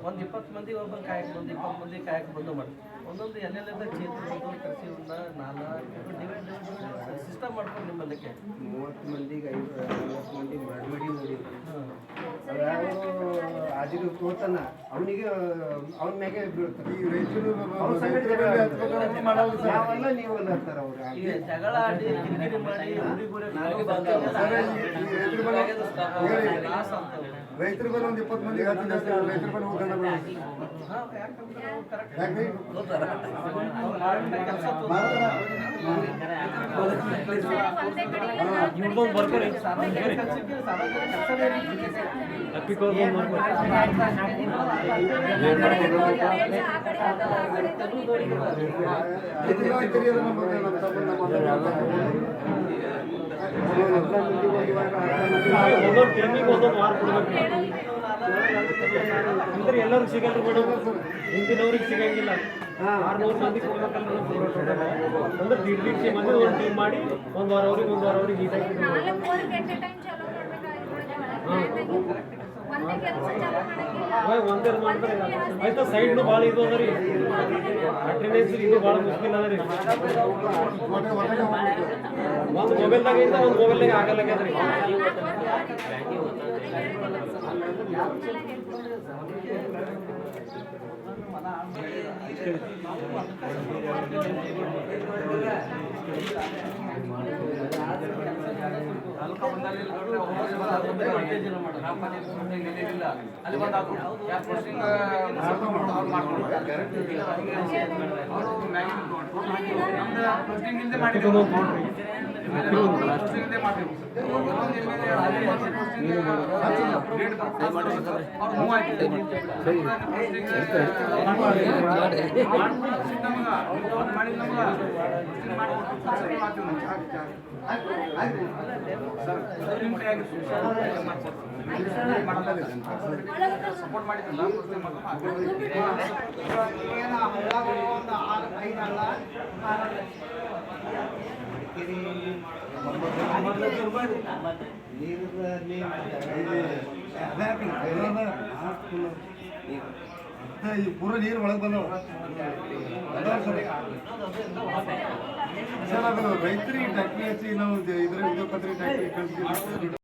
ಒಂದು 20 ಮಂದಿ ಒಬ್ಬರು ಕಾಯಕ್ಕೆ ಬಂದು 20 ಮಂದಿ ಕಾಯಕ್ಕೆ ಬಂದು ಮಾಡಿ ಒಂದೊಂದು ಎಲ್ಲೆಲ್ಲ ಚೇತನ ಕೃಷಿ ಡಿವೈಡ್ ಸಿಸ್ಟಮ್ ಮಾಡ್ಕೊಂಡು ನಿಮ್ಮಲ್ಲಕ್ಕೆ 30 ಮಂದಿಗೆ 50 ಮಂದಿ ಮಾಡಿ ನೋಡಿ ಹಾಜಿರು ತೋತಾನ ಅವನಿಗೆ ಅವನ ಮ್ಯಾಗೆ ಬೀಳ್ತಾರೆ. ನಾವೆಲ್ಲ ನೀವೆಲ್ಲ ಅಂತಾರ ಅವ್ರು ಈಗ ಜಗಳ ಆಡಿ ಕಿರಿಕಿರಿ ಮಾಡಿ ರೈತರ ಬರೋ ಒಂದು 20 ಮಂದಿ ರೈತರ ಬರೋ ಅಂದ್ರೆ ಎಲ್ಲರೂ ಸಿಗಲ್ರಿ ಮೇಡಮ್, ಹಿಂದಿನವ್ರಿಗೆ ಸಿಗಂಗಿಲ್ಲ. 600 ಮಂದಿ ಅಂದ್ರೆ 1.5 ಮಂದಿ ಒಂದು ಟೀಮ್ ಮಾಡಿ ಒಂದು ವಾರ ಅವ್ರಿಗೆ ಈ ಟೈಪ್ ಒಂದೇ ಮಾಡ್ತಾರೆ. ಆಯ್ತಾ ಸೈಡ್ನು ಭಾಳ ಇದು ಅದ ರೀ, ಅಟೆಂಡೆನ್ಸ್ ಇದು ಭಾಳ ಮುಷ್ಕಿಲ್ ಅದ ರೀ. ಒಂದು ಮೊಬೈಲ್ದಾಗ ಐತೆ, ಒಂದು ಮೊಬೈಲ್ದಾಗ ಆಗಲ್ಲಾಗ್ಯದ ರೀ. ಕೆಲಸ ತಾಲೂಕಾ ಬಂದಲ್ಲಿ ಗ್ರಾಮ ಪಂಚಾಯತ್ ಪೋಸ್ಟಿಂಗ್ ಇಲ್ಲ ಅಲ್ಲಿ ಬಂದಾದ್ರು ಯಾರು ಪೋಸ್ಟಿಂಗ್ ಅವ್ರು ಮಾಡ್ಕೊಂಡು ಅವರು ಮ್ಯಾಗಿನ ನಮ್ದು ಪೋಸ್ಟಿಂಗ್ ಇಲ್ಲದೆ ಮಾಡಿದ್ರು ಪೋಸ್ಟಿಂಗ್ ಇಲ್ಲದೆ ಮಾಡಿದ್ರು ಅವ್ರು ಮೂವ್ ಆಯ್ತು ಮಾಡಿದ ಸಪೋರ್ಟ್ ಮಾಡಿದ್ರಲ್ಲ ಈ ಪೂರ ನೀರು ಒಳಗೆ ಬಂದವ ಸರ್ ಅದು ರೈತರಿಗೆ ಟ್ಯಾಕ್ಟ್ರಿ ಹಚ್ಚಿ ನಾವು ಇದ್ರ ಉದ್ಯೋಗ ಟ್ಯಾಕ್ಟ್ರಿ ಕಳಿಸ್ತೀವಿ